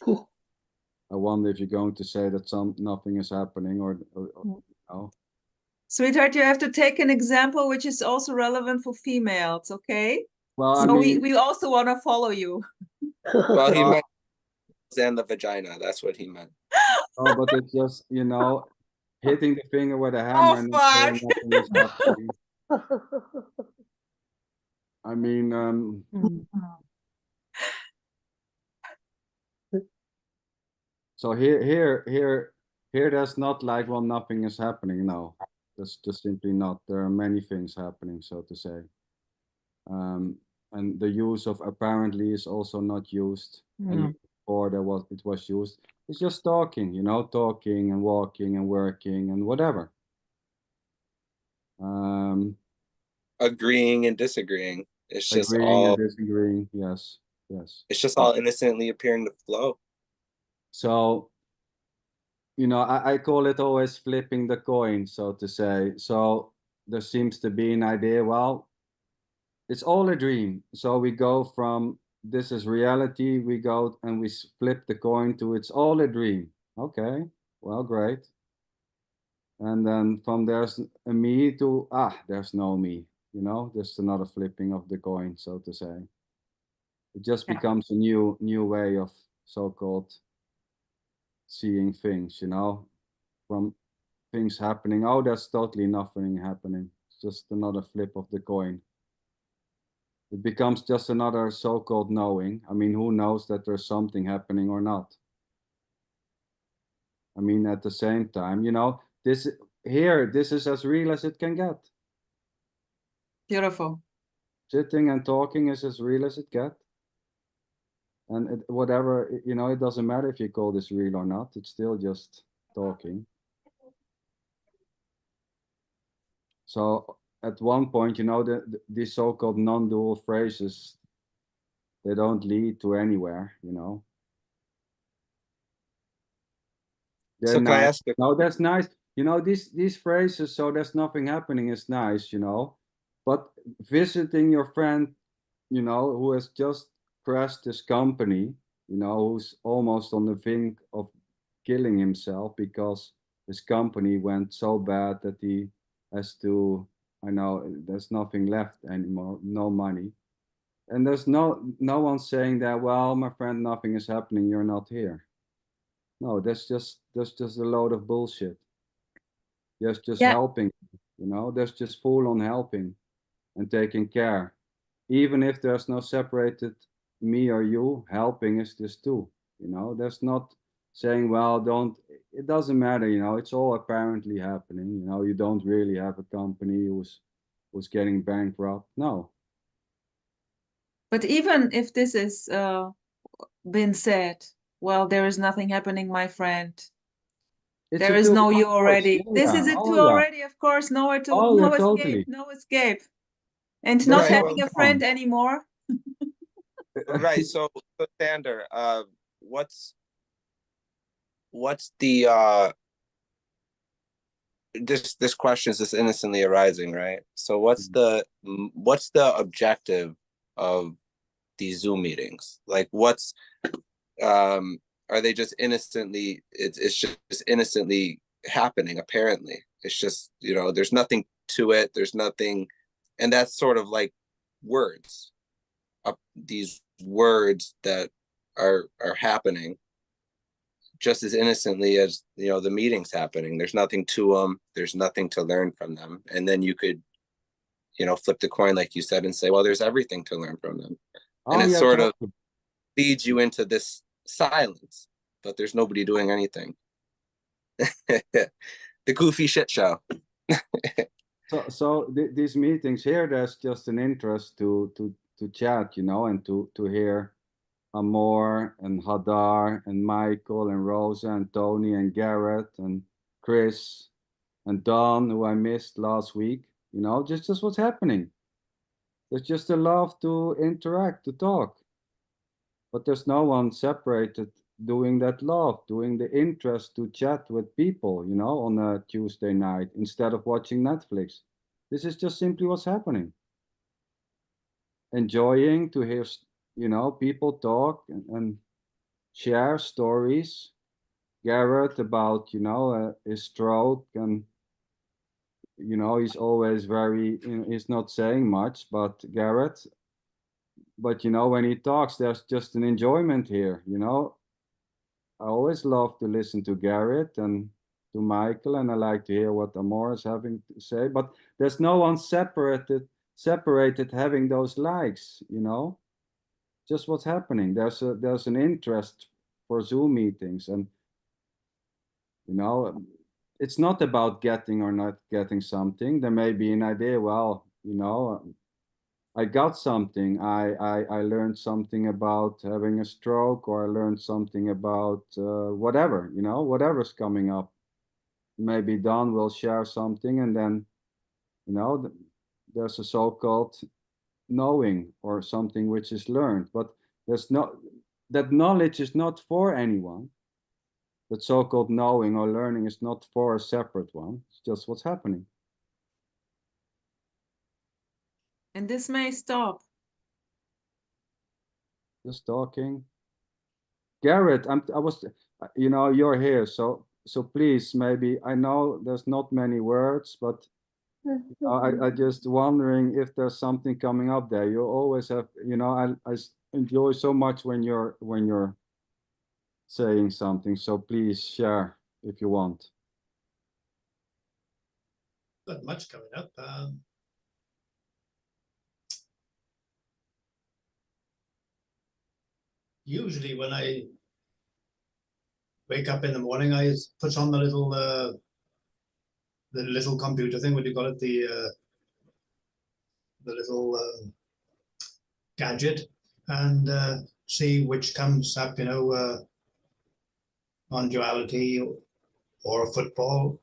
I wonder if you're going to say that nothing is happening, or no. Sweetheart, you have to take an example which is also relevant for females, okay? Well, So I mean, we also want to follow you. Well, he meant and the vagina. That's what he meant. oh, but it's just, you know, hitting the finger with a Oh, hammer and fuck. saying nothing is happening. I mean, so here, there's not like, well, nothing is happening. No, that's just simply not. There are many things happening, so to say. And the use of apparently is also not used. And before it was used. It's just talking, you know, talking and walking and working and whatever. Agreeing and disagreeing. It's just Agreeing all and disagreeing. Yes, yes. it's just all innocently appearing to flow. So, you know, I call it always flipping the coin, so to say. So there seems to be an idea, well, it's all a dream. So we go from this is reality, we go and we flip the coin to it's all a dream. Okay, well, great. And then from there's a me to, there's no me, you know, just another flipping of the coin, so to say. It just becomes a new way of so-called seeing things, you know, from things happening. Oh, there's totally nothing happening. It's just another flip of the coin. It becomes just another so-called knowing. I mean, who knows that there's something happening or not? I mean, at the same time, you know, this is as real as it can get. Beautiful. Sitting and talking is as real as it gets. And whatever, you know, it doesn't matter if you call this real or not. It's still just talking. So at one point, you know, these so-called non-dual phrases, they don't lead to anywhere, you know. They're So can I nice. ask No, that's nice. You know, these phrases, so there's nothing happening, is nice, you know. But visiting your friend, you know, who has just crashed his company, you know, who's almost on the brink of killing himself because his company went so bad that he has to, I know, there's nothing left anymore, no money. And there's no one saying that, well, my friend, nothing is happening, you're not here. No, that's just a load of bullshit. That's just Yeah. helping, you know, that's just full on helping and taking care. Even if there's no separated me or you, helping is this too. You know, there's not saying, well, don't, it doesn't matter, you know, it's all apparently happening. You know, you don't really have a company who's getting bankrupt. No. But even if this is been said, well, there is nothing happening, my friend. It's There a is tool, no of you course. already. Yeah, This yeah. is it Oh, too yeah. already, of course. Nowhere to, Oh, yeah, no escape, totally. no escape. And That's not Right, having well, a friend anymore. right. So Sander, what's the this question is just innocently arising, right? So what's the objective of these Zoom meetings? Like what's are they just innocently, it's just innocently happening, apparently. It's just, you know, there's nothing to it, there's nothing, and that's sort of like words, these words that are happening just as innocently as, you know, the meetings happening. There's nothing to them, there's nothing to learn from them, and then you could, you know, flip the coin like you said and say, well, there's everything to learn from them. And Oh, it yeah, sort of totally. leads you into this silence, but there's nobody doing anything. The goofy shit show. So these meetings here, there's just an interest to chat, you know, and to hear Amor and Hadar and Michael and Rosa and Tony and Garrett and Chris and Don, who I missed last week. You know, just what's happening. There's just a love to interact, to talk. But there's no one separated doing that love, doing the interest to chat with people, you know, on a Tuesday night instead of watching Netflix. This is just simply what's happening. Enjoying to hear, you know, people talk and share stories. Garrett about, you know, his stroke, and you know, he's always very, you know, he's not saying much, but Garrett, but you know, when he talks, there's just an enjoyment here, you know. I always love to listen to Garrett and to Michael, and I like to hear what Amor is having to say, but there's no one separated having those likes, you know. Just what's happening. There's an interest for Zoom meetings, and you know, it's not about getting or not getting something. There may be an idea, well, you know, I got something. I learned something about having a stroke, or I learned something about whatever, you know, whatever's coming up. Maybe Don will share something, and then, you know, there's a so-called knowing or something which is learned. But there's no, that knowledge is not for anyone. That so-called knowing or learning is not for a separate one. It's just what's happening. And this may stop. Just talking. Garrett, I was, you know, you're here, so please, maybe, I know there's not many words, but I just wondering if there's something coming up there. You always have, you know, I enjoy so much when you're saying something. So please share if you want. Not much coming up. Usually when I wake up in the morning, I put on the little computer thing. What do you call it? The little gadget, and see which comes up. You know, non-duality or football.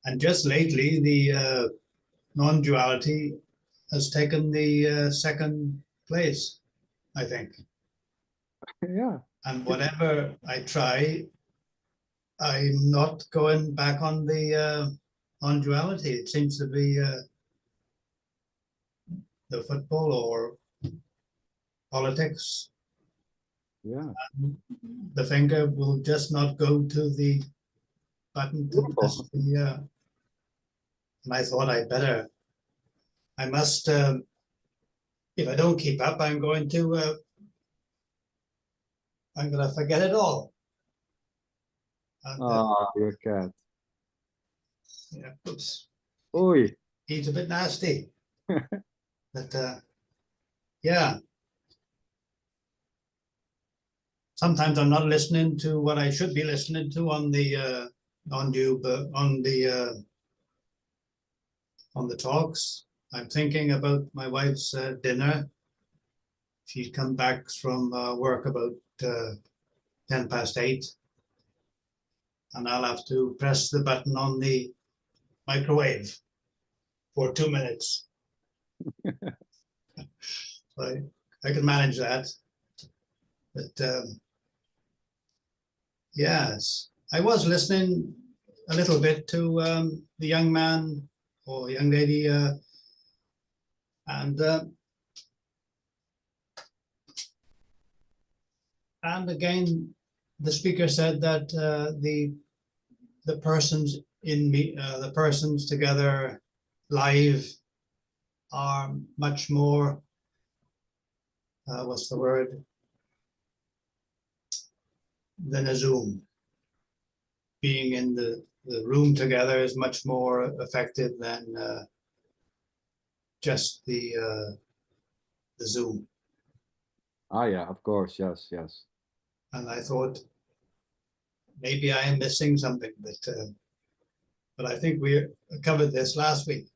And just lately, the non-duality has taken the second place. I think. Yeah. And whatever I try, I'm not going back on the on duality. It seems to be the football or politics. Yeah. The finger will just not go to the button to press Beautiful. the. And I thought I must. If I don't keep up, I'm going to forget it all. And, Ah, your cat. yeah, oops. Oi. He's a bit nasty. But yeah, sometimes I'm not listening to what I should be listening to on the on you on the talks. I'm thinking about my wife's dinner. She's come back from work about 8:10, and I'll have to press the button on the microwave for 2 minutes. I can manage that. But yes, I was listening a little bit to the young man or young lady, and again, the speaker said that the persons in me, the persons together live are much more. What's the word? Than a Zoom. Being in the room together is much more effective than just the Zoom. Ah, yeah, of course. Yes, yes. And I thought maybe I am missing something, but I think we covered this last week.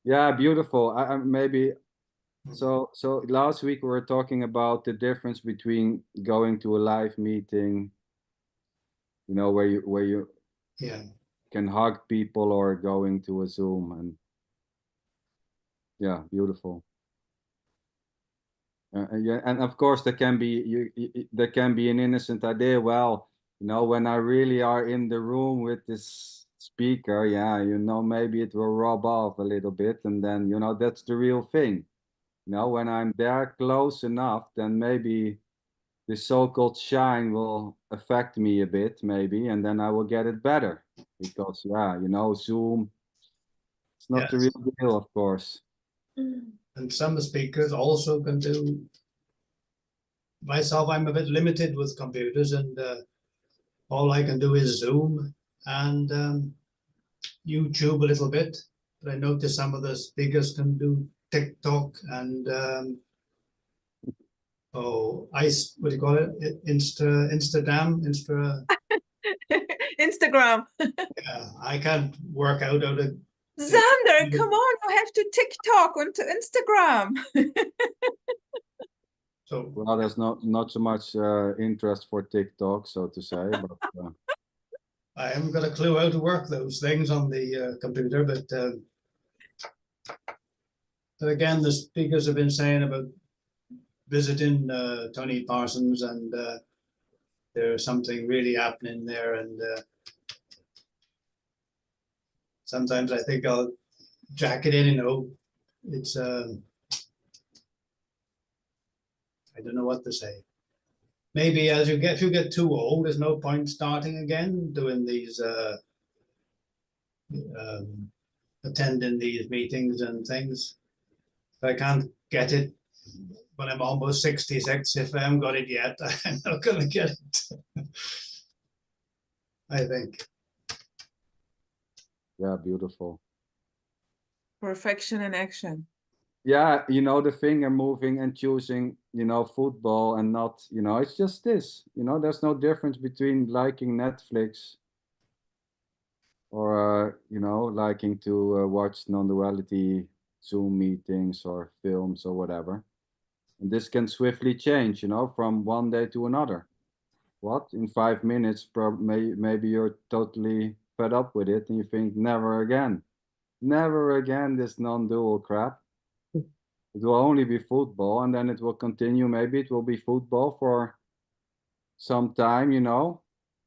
Yeah, beautiful. I maybe so last week we were talking about the difference between going to a live meeting, you know, where you Yeah, can hug people, or going to a Zoom. And yeah, beautiful. Yeah, and of course there can be there can be an innocent idea. Well, you know, when I really are in the room with this speaker, yeah, you know, maybe it will rub off a little bit, and then, you know, that's the real thing. You know, when I'm there close enough, then maybe the so-called shine will affect me a bit, maybe, and then I will get it better. Because yeah, you know, Zoom, it's not the yes. real deal, of course. And some speakers also can do. Myself, I'm a bit limited with computers, and all I can do is Zoom and YouTube a little bit. But I noticed some of the speakers can do TikTok and what do you call it? Instagram. Instagram. Yeah, I can't work out how to. Sander, come on, you have to TikTok and to Instagram. So Well, there's not so much interest for TikTok, so to say, but I haven't got a clue how to work those things on the computer, but again, the speakers have been saying about visiting Tony Parsons, and there's something really happening there, and sometimes I think I'll jack it in, you know. It's I don't know what to say. Maybe as if you get too old, there's no point starting again doing these attending these meetings and things. If I can't get it when I'm almost 66, if I haven't got it yet, I'm not going to get it. I think. yeah, beautiful. Perfection in action. Yeah, you know, the finger moving and choosing, you know, football and not, you know, it's just this, you know, there's no difference between liking Netflix or, you know, liking to watch non-duality Zoom meetings or films or whatever. And this can swiftly change, you know, from one day to another. What? In 5 minutes, maybe you're totally fed up with it and you think, never again this non-dual crap. It will only be football, and then it will continue. Maybe it will be football for some time, you know,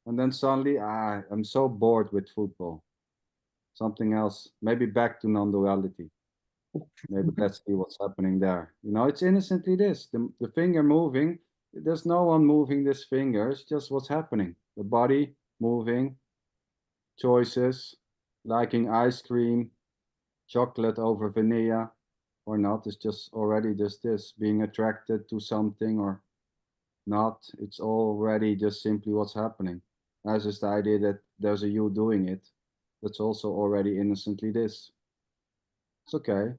and then suddenly, I'm so bored with football. Something else, maybe back to non-duality. Maybe let's see what's happening there. You know, it's innocently this, the finger moving. There's no one moving this finger. It's just what's happening. The body moving, choices, liking ice cream, chocolate over vanilla or not. It's just already just this, being attracted to something or not. It's already just simply what's happening. That's just the idea that there's a you doing it. That's also already innocently this. It's okay.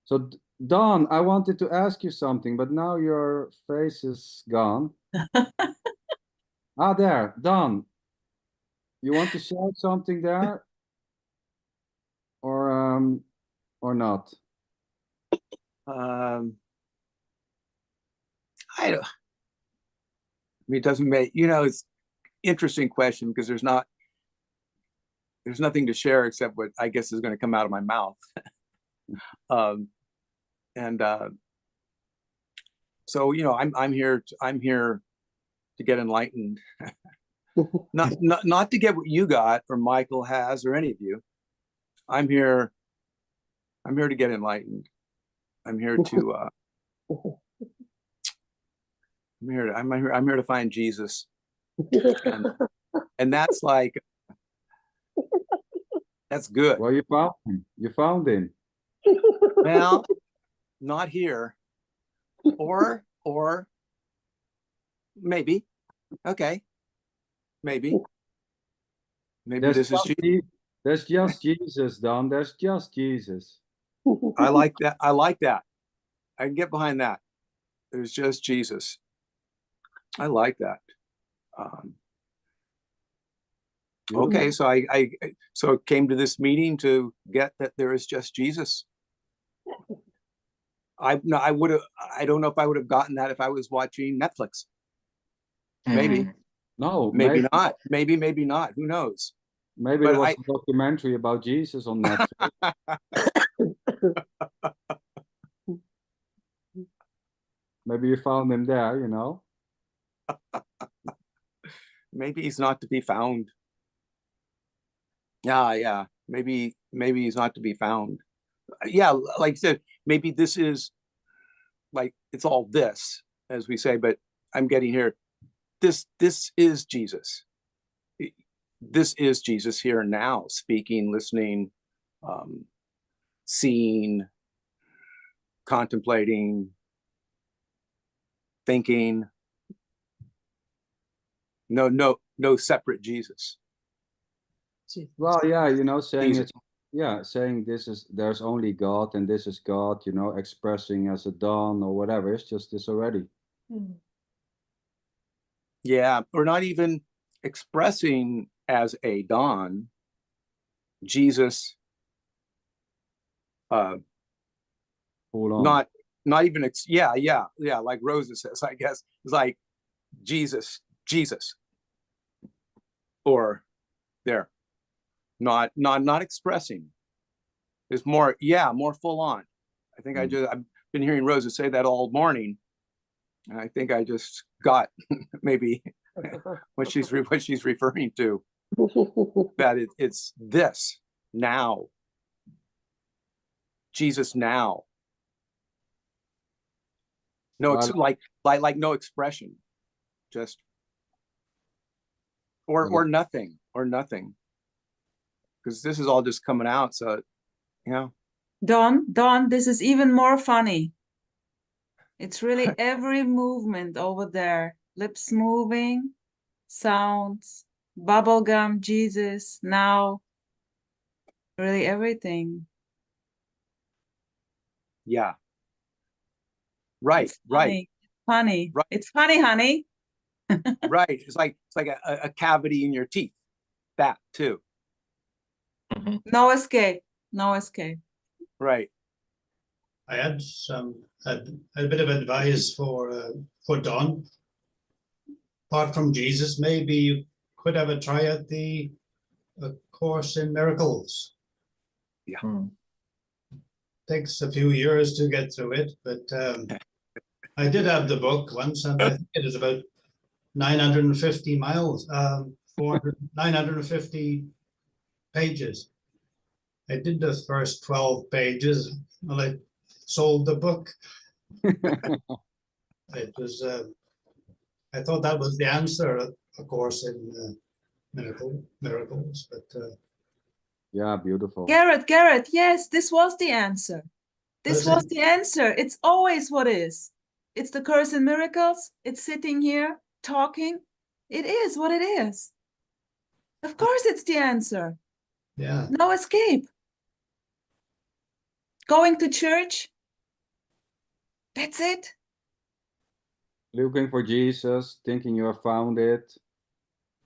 So Don, I wanted to ask you something, but now your face is gone. There, Don. You want to share something there, or not? I don't. I mean, it doesn't make, you know, it's interesting question because there's nothing to share except what I guess is going to come out of my mouth. So, you know, I'm here to get enlightened. not to get what you got or Michael has or any of you. I'm here to get enlightened. I'm here to I'm here to find Jesus. And that's like, that's good. Well, you found him. You found him. Well, not here. Or maybe. Okay. Maybe this is Jesus. There's just Jesus, Don. There's just Jesus. I like that. I can get behind that. There's just Jesus. I like that. Okay, so I came to this meeting to get that there is just Jesus. I don't know if I would have gotten that if I was watching Netflix. Maybe. No, maybe not. Maybe not. Who knows? Maybe there was a documentary about Jesus on Netflix. Maybe you found him there, you know? Maybe he's not to be found. Yeah. Maybe he's not to be found. Yeah, like I said, maybe this is like, it's all this, as we say, but I'm getting here. This is Jesus. This is Jesus here and now, speaking, listening, seeing, contemplating, thinking. No separate Jesus. Well, yeah, you know, saying there's only God and this is God, you know, expressing as a Don or whatever. It's just this already. Yeah, or not even expressing as a Don, Jesus. Not even like Rosa says, I guess it's like Jesus, or there, not expressing. It's more full on. I think I've been hearing Rosa say that all morning, and I think I just got maybe what she's referring to. That it's this now, Jesus now. No, it's like no expression, just or nothing, because this is all just coming out. So, yeah. Don, this is even more funny. It's really every movement over there, lips moving, sounds, bubblegum, Jesus, now, really everything. Yeah. Right. Funny. Right. It's funny, honey. Right. It's like a cavity in your teeth. That too. No escape. Right. I had a bit of advice for Don. Apart from Jesus, maybe you could have a try at the Course in Miracles. Yeah. takes a few years to get through it, but I did have the book once, and I think it is about 950 miles, 950 pages. I did the first 12 pages, and I sold the book. It was, I thought that was the answer, of course, in miracles, but Yeah, beautiful. Garrett, yes, this was the answer. This Was was it? the answer. It's always what is. It's the Course in Miracles. It's sitting here talking. It is what it is. Of course, it's the answer. Yeah. No escape. Going to church. That's it. Looking for Jesus, thinking you have found it,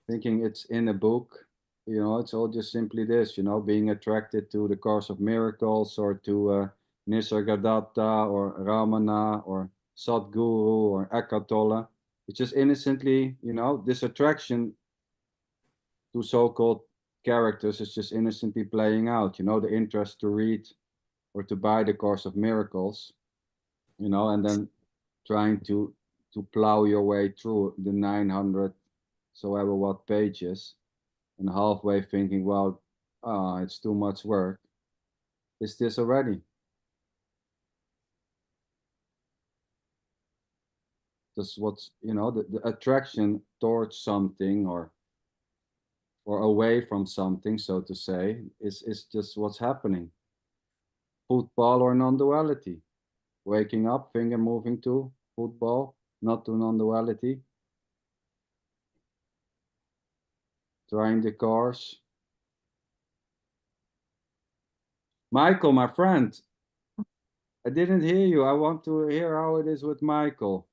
thinking it's in a book. You know, it's all just simply this, you know, being attracted to the Course of Miracles or to Nisargadatta or Ramana or Sadhguru or Eckhart Tolle. It's just innocently, you know, this attraction to so-called characters is just innocently playing out, you know, the interest to read or to buy the Course of Miracles, you know, and then trying to plow your way through the 900 so ever what pages and halfway thinking, well, it's too much work. Is this already? Just what's, you know, the attraction towards something or away from something, so to say, is just what's happening. Football or non-duality. Waking up, finger moving to football, not to non-duality. Trying the course. Michael, my friend, I didn't hear you. I want to hear how it is with Michael.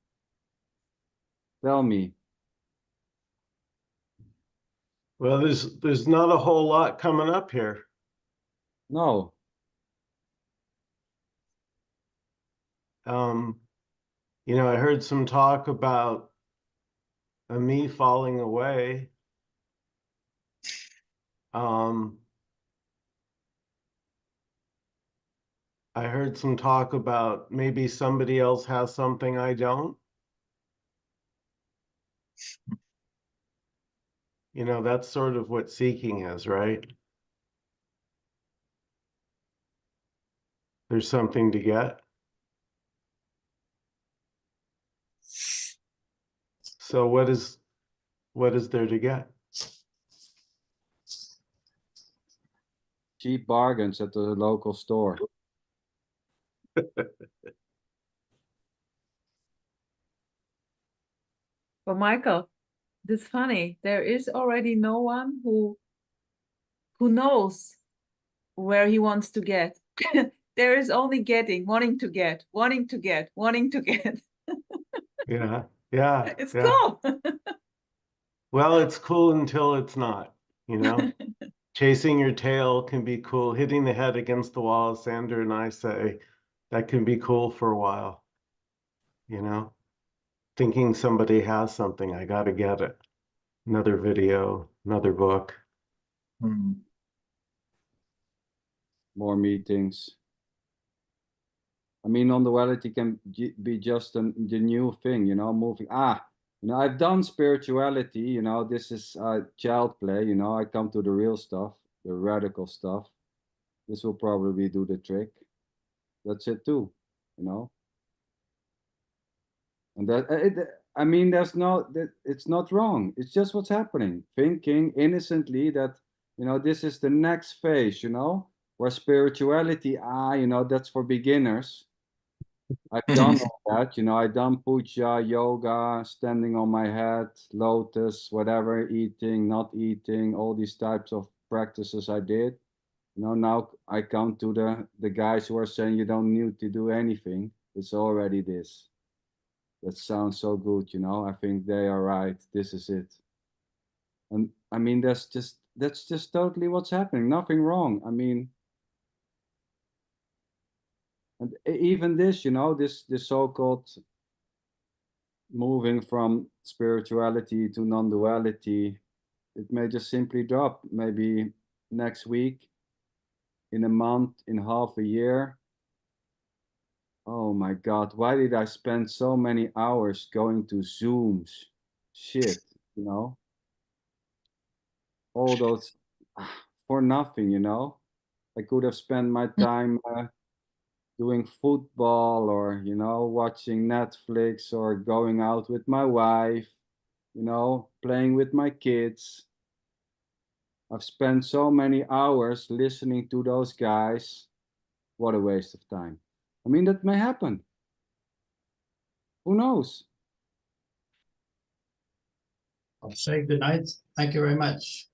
Tell me. Well, there's not a whole lot coming up here. No. You know, I heard some talk about a me falling away. I heard some talk about maybe somebody else has something I don't. You know, that's sort of what seeking is, right? There's something to get. So what is there to get? Cheap bargains at the local store. But Michael, this is funny. There is already no one who knows where he wants to get. There is only getting, wanting to get, wanting to get, wanting to get. Yeah, yeah. It's yeah. cool. Well, it's cool until it's not, you know? Chasing your tail can be cool. Hitting the head against the wall, as Sander and I say, that can be cool for a while, you know? Thinking somebody has something, I gotta get it. Another video, another book. More meetings. I mean, non-duality can be just the new thing, you know, moving. You know, I've done spirituality, you know, this is child play, you know, I come to the real stuff, the radical stuff. This will probably do the trick. That's it too, you know. And I mean, it's not wrong. It's just what's happening. Thinking innocently that, you know, this is the next phase, you know, where spirituality, you know, that's for beginners. I've done all that, you know, I've done puja, yoga, standing on my head, lotus, whatever, eating, not eating, all these types of practices I did. You know, now I come to the guys who are saying you don't need to do anything. It's already this. That sounds so good, you know. I think they are right. This is it. And I mean, that's just totally what's happening. Nothing wrong. I mean, and even this, you know, this so-called moving from spirituality to non-duality, it may just simply drop. Maybe next week, in a month, in half a year, oh my God, why did I spend so many hours going to Zooms? Shit, you know, all those for nothing, you know. I could have spent my time doing football or, you know, watching Netflix or going out with my wife, you know, playing with my kids. I've spent so many hours listening to those guys. What a waste of time. I mean, that may happen. Who knows? I'll say good night. Thank you very much.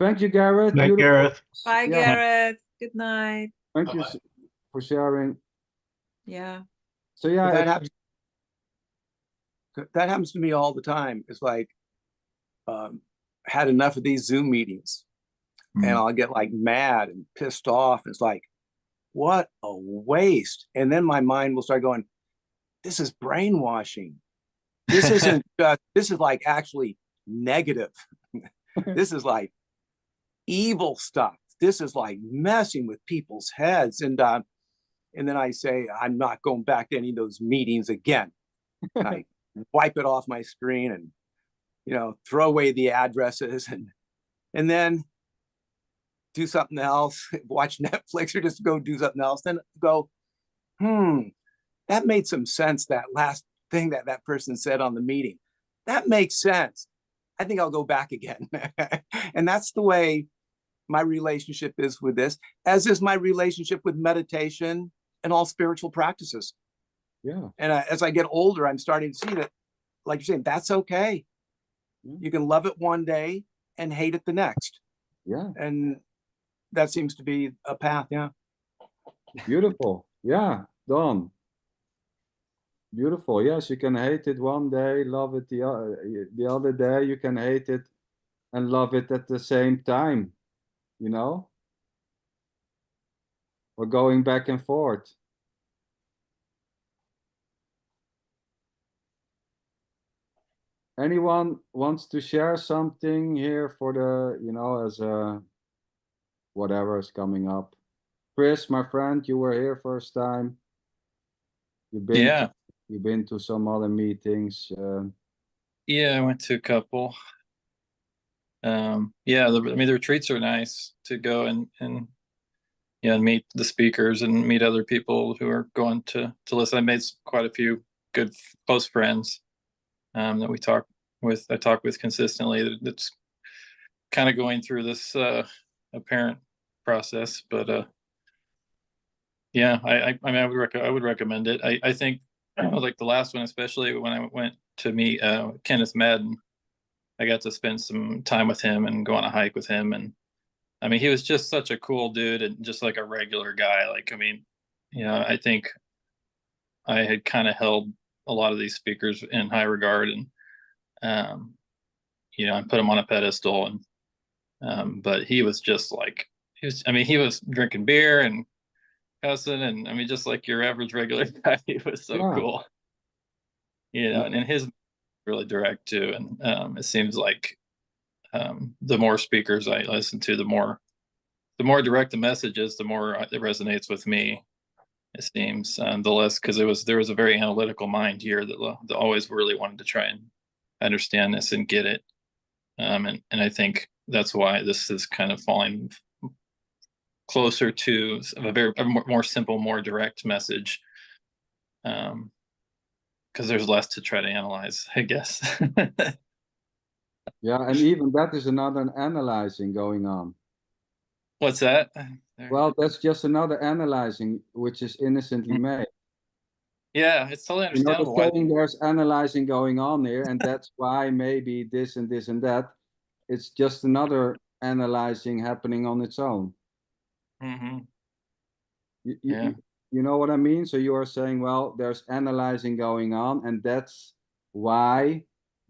Thank you, Garrett. Night, Beautiful. Gareth. Bye, Yeah. Garrett. Good night. Thank you Bye-bye. for sharing. Yeah. So yeah, That happens to me all the time. It's like, had enough of these Zoom meetings, and I'll get like mad and pissed off. It's like, what a waste. And then my mind will start going, this is brainwashing. This isn't this is like actually negative. This is like evil stuff. This is like messing with people's heads. And then I say, I'm not going back to any of those meetings again. And I wipe it off my screen and, you know, throw away the addresses and then do something else, watch Netflix or just go do something else. Then go, that made some sense. That last thing that person said on the meeting, that makes sense. I think I'll go back again. And that's the way my relationship is with this, as is my relationship with meditation and all spiritual practices. Yeah. And as I get older, I'm starting to see that, like you're saying, that's okay. You can love it one day and hate it the next. Yeah. And that seems to be a path. Yeah. Beautiful. Yeah. Done. Beautiful. Yes, you can hate it one day, love it the other day. You can hate it and love it at the same time, you know, or going back and forth. Anyone wants to share something here for the, you know, as whatever is coming up? Chris, my friend, you were here first time. You've been to some other meetings. Yeah, I went to a couple. Yeah, I mean the retreats are nice to go and yeah, and meet the speakers and meet other people who are going to listen. I made quite a few good close friends that I talk with consistently. That's kind of going through this apparent process, but yeah, I mean I would recommend it. I think like the last one, especially when I went to meet Kenneth Madden, I got to spend some time with him and go on a hike with him. And I mean, he was just such a cool dude and just like a regular guy. Like, I mean, you know, I think I had kind of held a lot of these speakers in high regard and, you know, I put him on a pedestal but he was just like, he was drinking beer and cussing. And I mean, just like your average regular guy, he was so cool, you know, and his really direct too. And it seems like the more speakers I listen to, the more direct the message is, the more it resonates with me. It seems the less, because there was a very analytical mind here that always really wanted to try and understand this and get it. And I think that's why this is kind of falling closer to a more simple, more direct message. Because there's less to try to analyze, I guess. Yeah, and even that is another analyzing going on. What's that? Well, that's just another analyzing, which is innocently made. Yeah, it's totally understandable. You know, the saying, there's analyzing going on here, and that's why maybe this and this and that. It's just another analyzing happening on its own. Mm-hmm. You know what I mean? So you are saying, well, there's analyzing going on, and that's why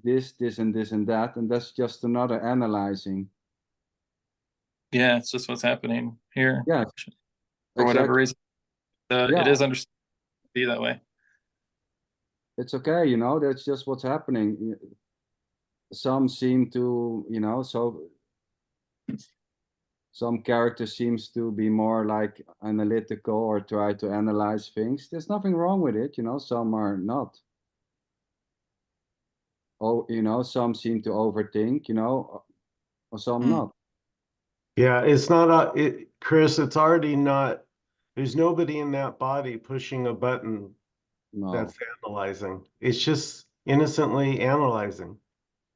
this, and this and that, and that's just another analyzing. Yeah, it's just what's happening here. Yeah, for whatever reason. It is understood to be that way. It's okay, you know, that's just what's happening. Some seem to, you know, so some character seems to be more like analytical or try to analyze things. There's nothing wrong with it, you know. Some are not. Oh, you know, some seem to overthink, you know, or some not. Yeah, it's not Chris, it's already not, there's nobody in that body pushing a button No. that's analyzing. It's just innocently analyzing.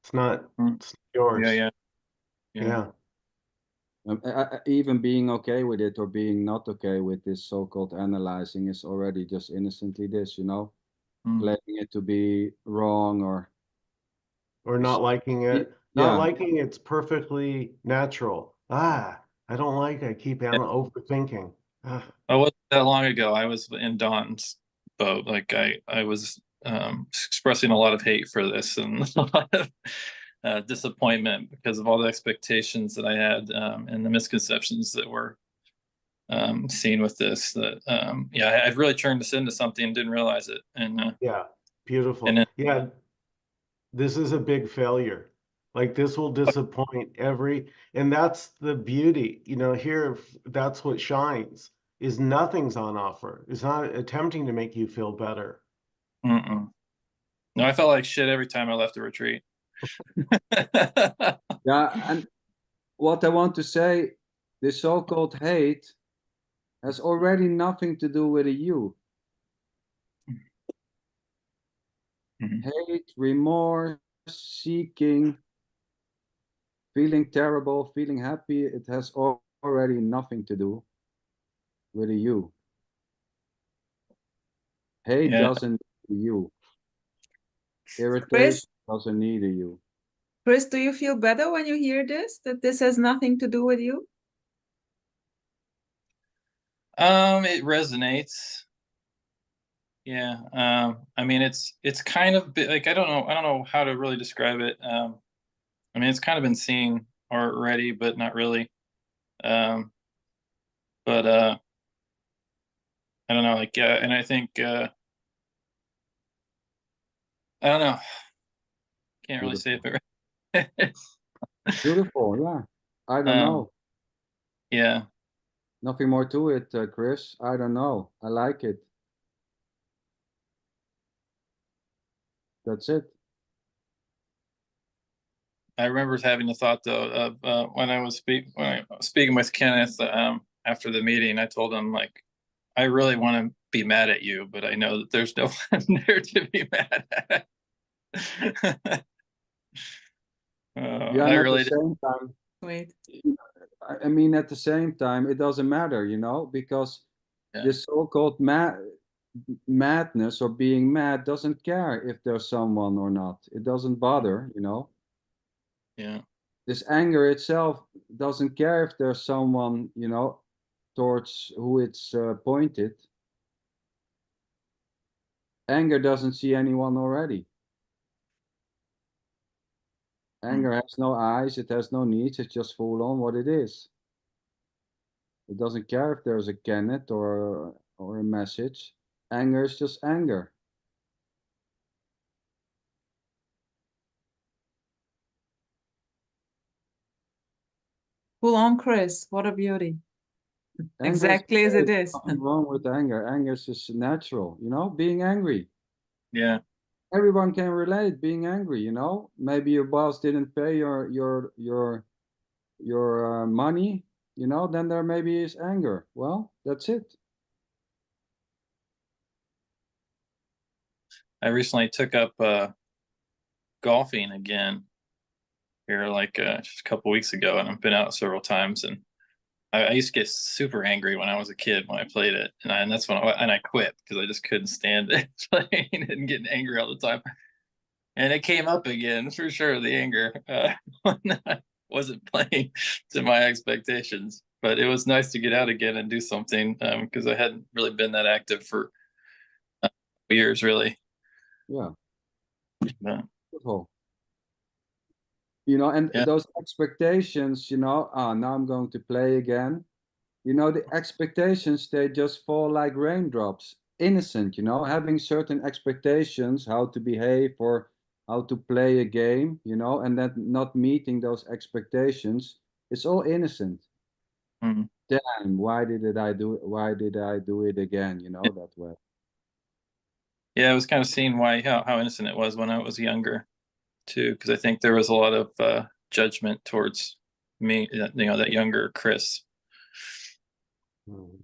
It's not it's yours. Yeah. Even being okay with it or being not okay with this so-called analyzing is already just innocently this, you know, claiming it to be wrong or not liking it. Yeah. Not liking it's perfectly natural. I don't like, I keep overthinking. Ah. I wasn't that long ago. I was in Don's boat. Like I was expressing a lot of hate for this and a lot of disappointment because of all the expectations that I had and the misconceptions that were seen with this. That yeah, I've really turned this into something and didn't realize it. And yeah, beautiful. And yeah, this is a big failure. Like this will disappoint and that's the beauty, you know, here, that's what shines, is nothing's on offer. It's not attempting to make you feel better. No, I felt like shit every time I left the retreat. Yeah, and what I want to say, this so-called hate has already nothing to do with you. Hate, remorse, seeking, feeling terrible, feeling happy, it has already nothing to do with you. Hate doesn't need you. Irritation doesn't need you. Chris, do you feel better when you hear this, that this has nothing to do with you? It resonates. Yeah. I mean, it's kind of like, I don't know how to really describe it. I mean, it's kind of been seen already, but not really. But I don't know, like, and I think, I don't know. Can't really say it, but Beautiful, yeah. I don't know. Yeah. Nothing more to it, Chris. I don't know. I like it. That's it. I remember having the thought though of when I was speaking with Kenneth after the meeting. I told him, like, I really want to be mad at you, but I know that there's no one there to be mad at. Yeah, I and really at the same time, wait. I mean, at the same time, it doesn't matter, you know, because this so-called madness or being mad doesn't care if there's someone or not. It doesn't bother, you know. Yeah. This anger itself doesn't care if there's someone, you know, towards who it's pointed. Anger doesn't see anyone already. Anger has no eyes, it has no needs, it's just full on what it is. It doesn't care if there's a Kenneth or a message. Anger is just anger. Full on, Chris. What a beauty. Anger Exactly as it is. Nothing wrong with anger. Anger is just natural, you know, being angry. Yeah. Everyone can relate being angry, you know. Maybe your boss didn't pay your money, you know, then there maybe is anger. Well, that's it. I recently took up golfing again here, like just a couple weeks ago, and I've been out several times. And I used to get super angry when I was a kid when I played it, and that's when I quit because I just couldn't stand it playing and getting angry all the time. And it came up again for sure, the anger when I wasn't playing to my expectations. But it was nice to get out again and do something because I hadn't really been that active for years, really. Yeah. But, Beautiful. You know, and yeah. those expectations, you know, now I'm going to play again. You know, the expectations, they just fall like raindrops. Innocent, you know, having certain expectations, how to behave or how to play a game, you know, and then not meeting those expectations, it's all innocent. Mhm. Damn, why did I do it again? You know, that way. Yeah, I was kind of seeing how innocent it was when I was younger, too, because I think there was a lot of judgment towards me, that younger Chris. Mm.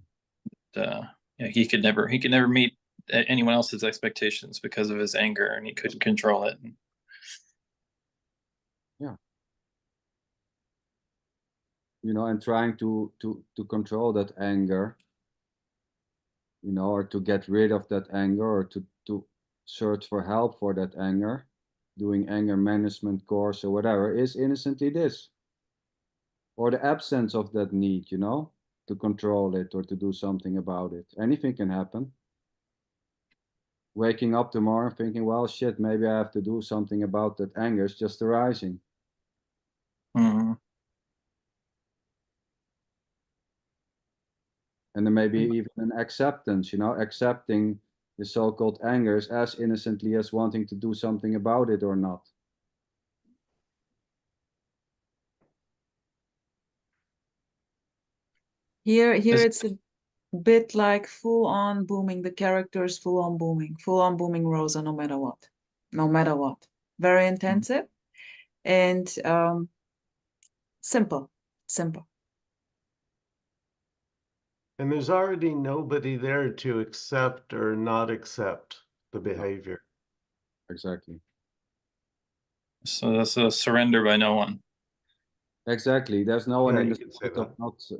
Yeah, he could never meet anyone else's expectations because of his anger, and he couldn't control it. Yeah. You know, and trying to control that anger, you know, or to get rid of that anger, or to search for help for that anger, doing anger management course or whatever, is innocently this, or the absence of that need, you know, to control it or to do something about it. Anything can happen. Waking up tomorrow and thinking, well, shit, maybe I have to do something about that anger. It's just arising. Mhm. And then maybe even an acceptance, you know, accepting the so-called angers as innocently as wanting to do something about it or not. Here Is- it's a bit like full on booming. The characters full on booming Rosa, no matter what. Very intensive and simple. And there's already nobody there to accept or not accept the behavior. Exactly. So that's a surrender by no one. Exactly. There's no one Yeah, in you the could say state of that. not,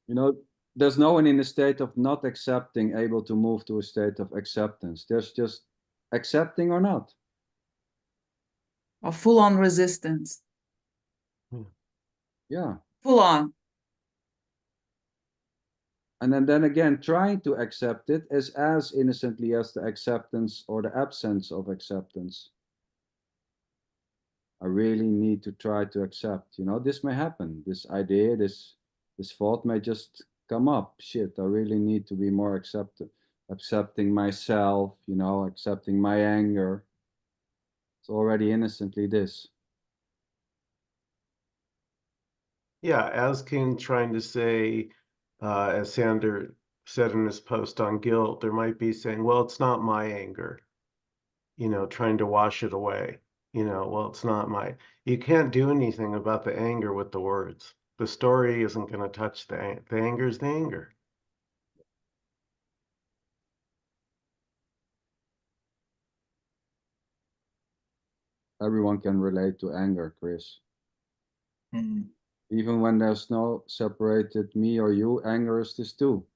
you know, there's no one in the state of not accepting able to move to a state of acceptance. There's just accepting or not. Or full on resistance. Yeah. Full on. And then again, trying to accept it is as innocently as the acceptance or the absence of acceptance. I really need to try to accept, you know, this may happen. This idea, this thought may just come up. Shit, I really need to be more accepting myself, you know, accepting my anger. It's already innocently this. Yeah, Askin trying to say, as Sander said in his post on guilt, there might be saying, well, it's not my anger, you know, trying to wash it away. You know, well, it's not my, you can't do anything about the anger with the words. The story isn't going to touch the anger's the anger. Everyone can relate to anger, Chris. Mhm. Even when there's no separated me or you, anger is this too.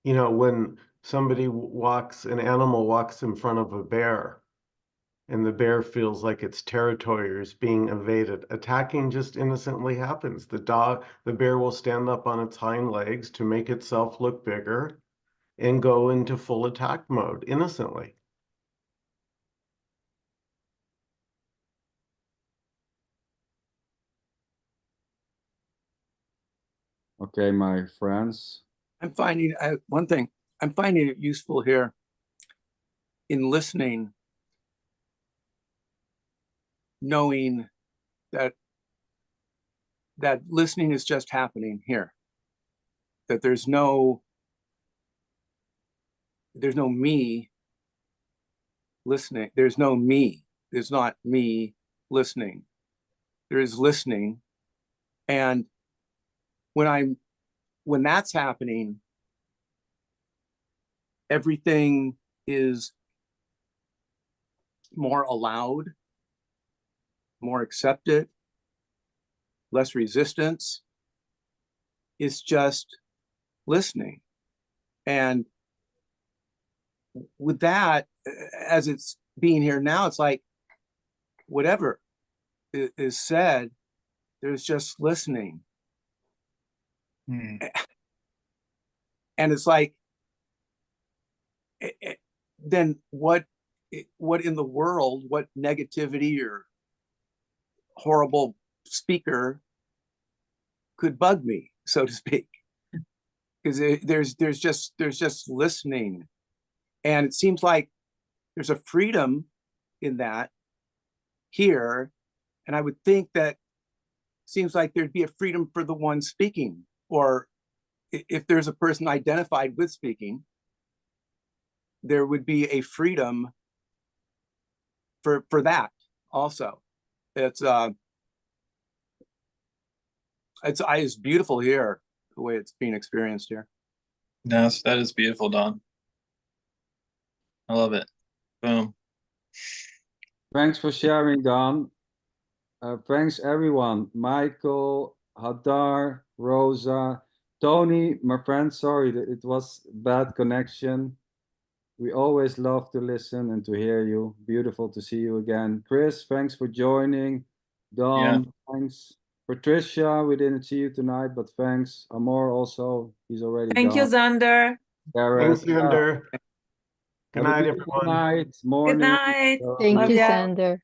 You know, when somebody an animal walks in front of a bear, and the bear feels like its territory is being invaded, attacking just innocently happens. The bear will stand up on its hind legs to make itself look bigger and go into full attack mode innocently. Okay, my friends. I'm finding one thing. I'm finding it useful here in listening, knowing that listening is just happening here. That there's no me listening. There's no me. There's not me listening. There is listening, and when that's happening, everything is more allowed, more accepted, less resistance. It's just listening. And with that, as it's being here now, it's like whatever is said, there's just listening. Mhm. And it's like, then what in the world, what negativity or horrible speaker could bug me, so to speak? Because there's just listening, and it seems like there's a freedom in that here. And I would think that seems like there'd be a freedom for the one speaking, or if there's a person identified with speaking, there would be a freedom for that also. It's beautiful here, the way it's being experienced here. Yes, that is beautiful, Don. I love it. Boom. Thanks for sharing, Don. Thanks everyone. Michael, Hadar, Rosa, Tony, my friend, sorry that it was bad connection. We always love to listen and to hear you. Beautiful to see you again. Chris, thanks for joining. Don, thanks. Patricia, we didn't see you tonight, but thanks. Amor also, he's already Thank you, gone. Xander. Garrett, Thanks, Sander. Good have a night, beautiful everyone. night, morning. Good night. Thank Love you, ya. Sander.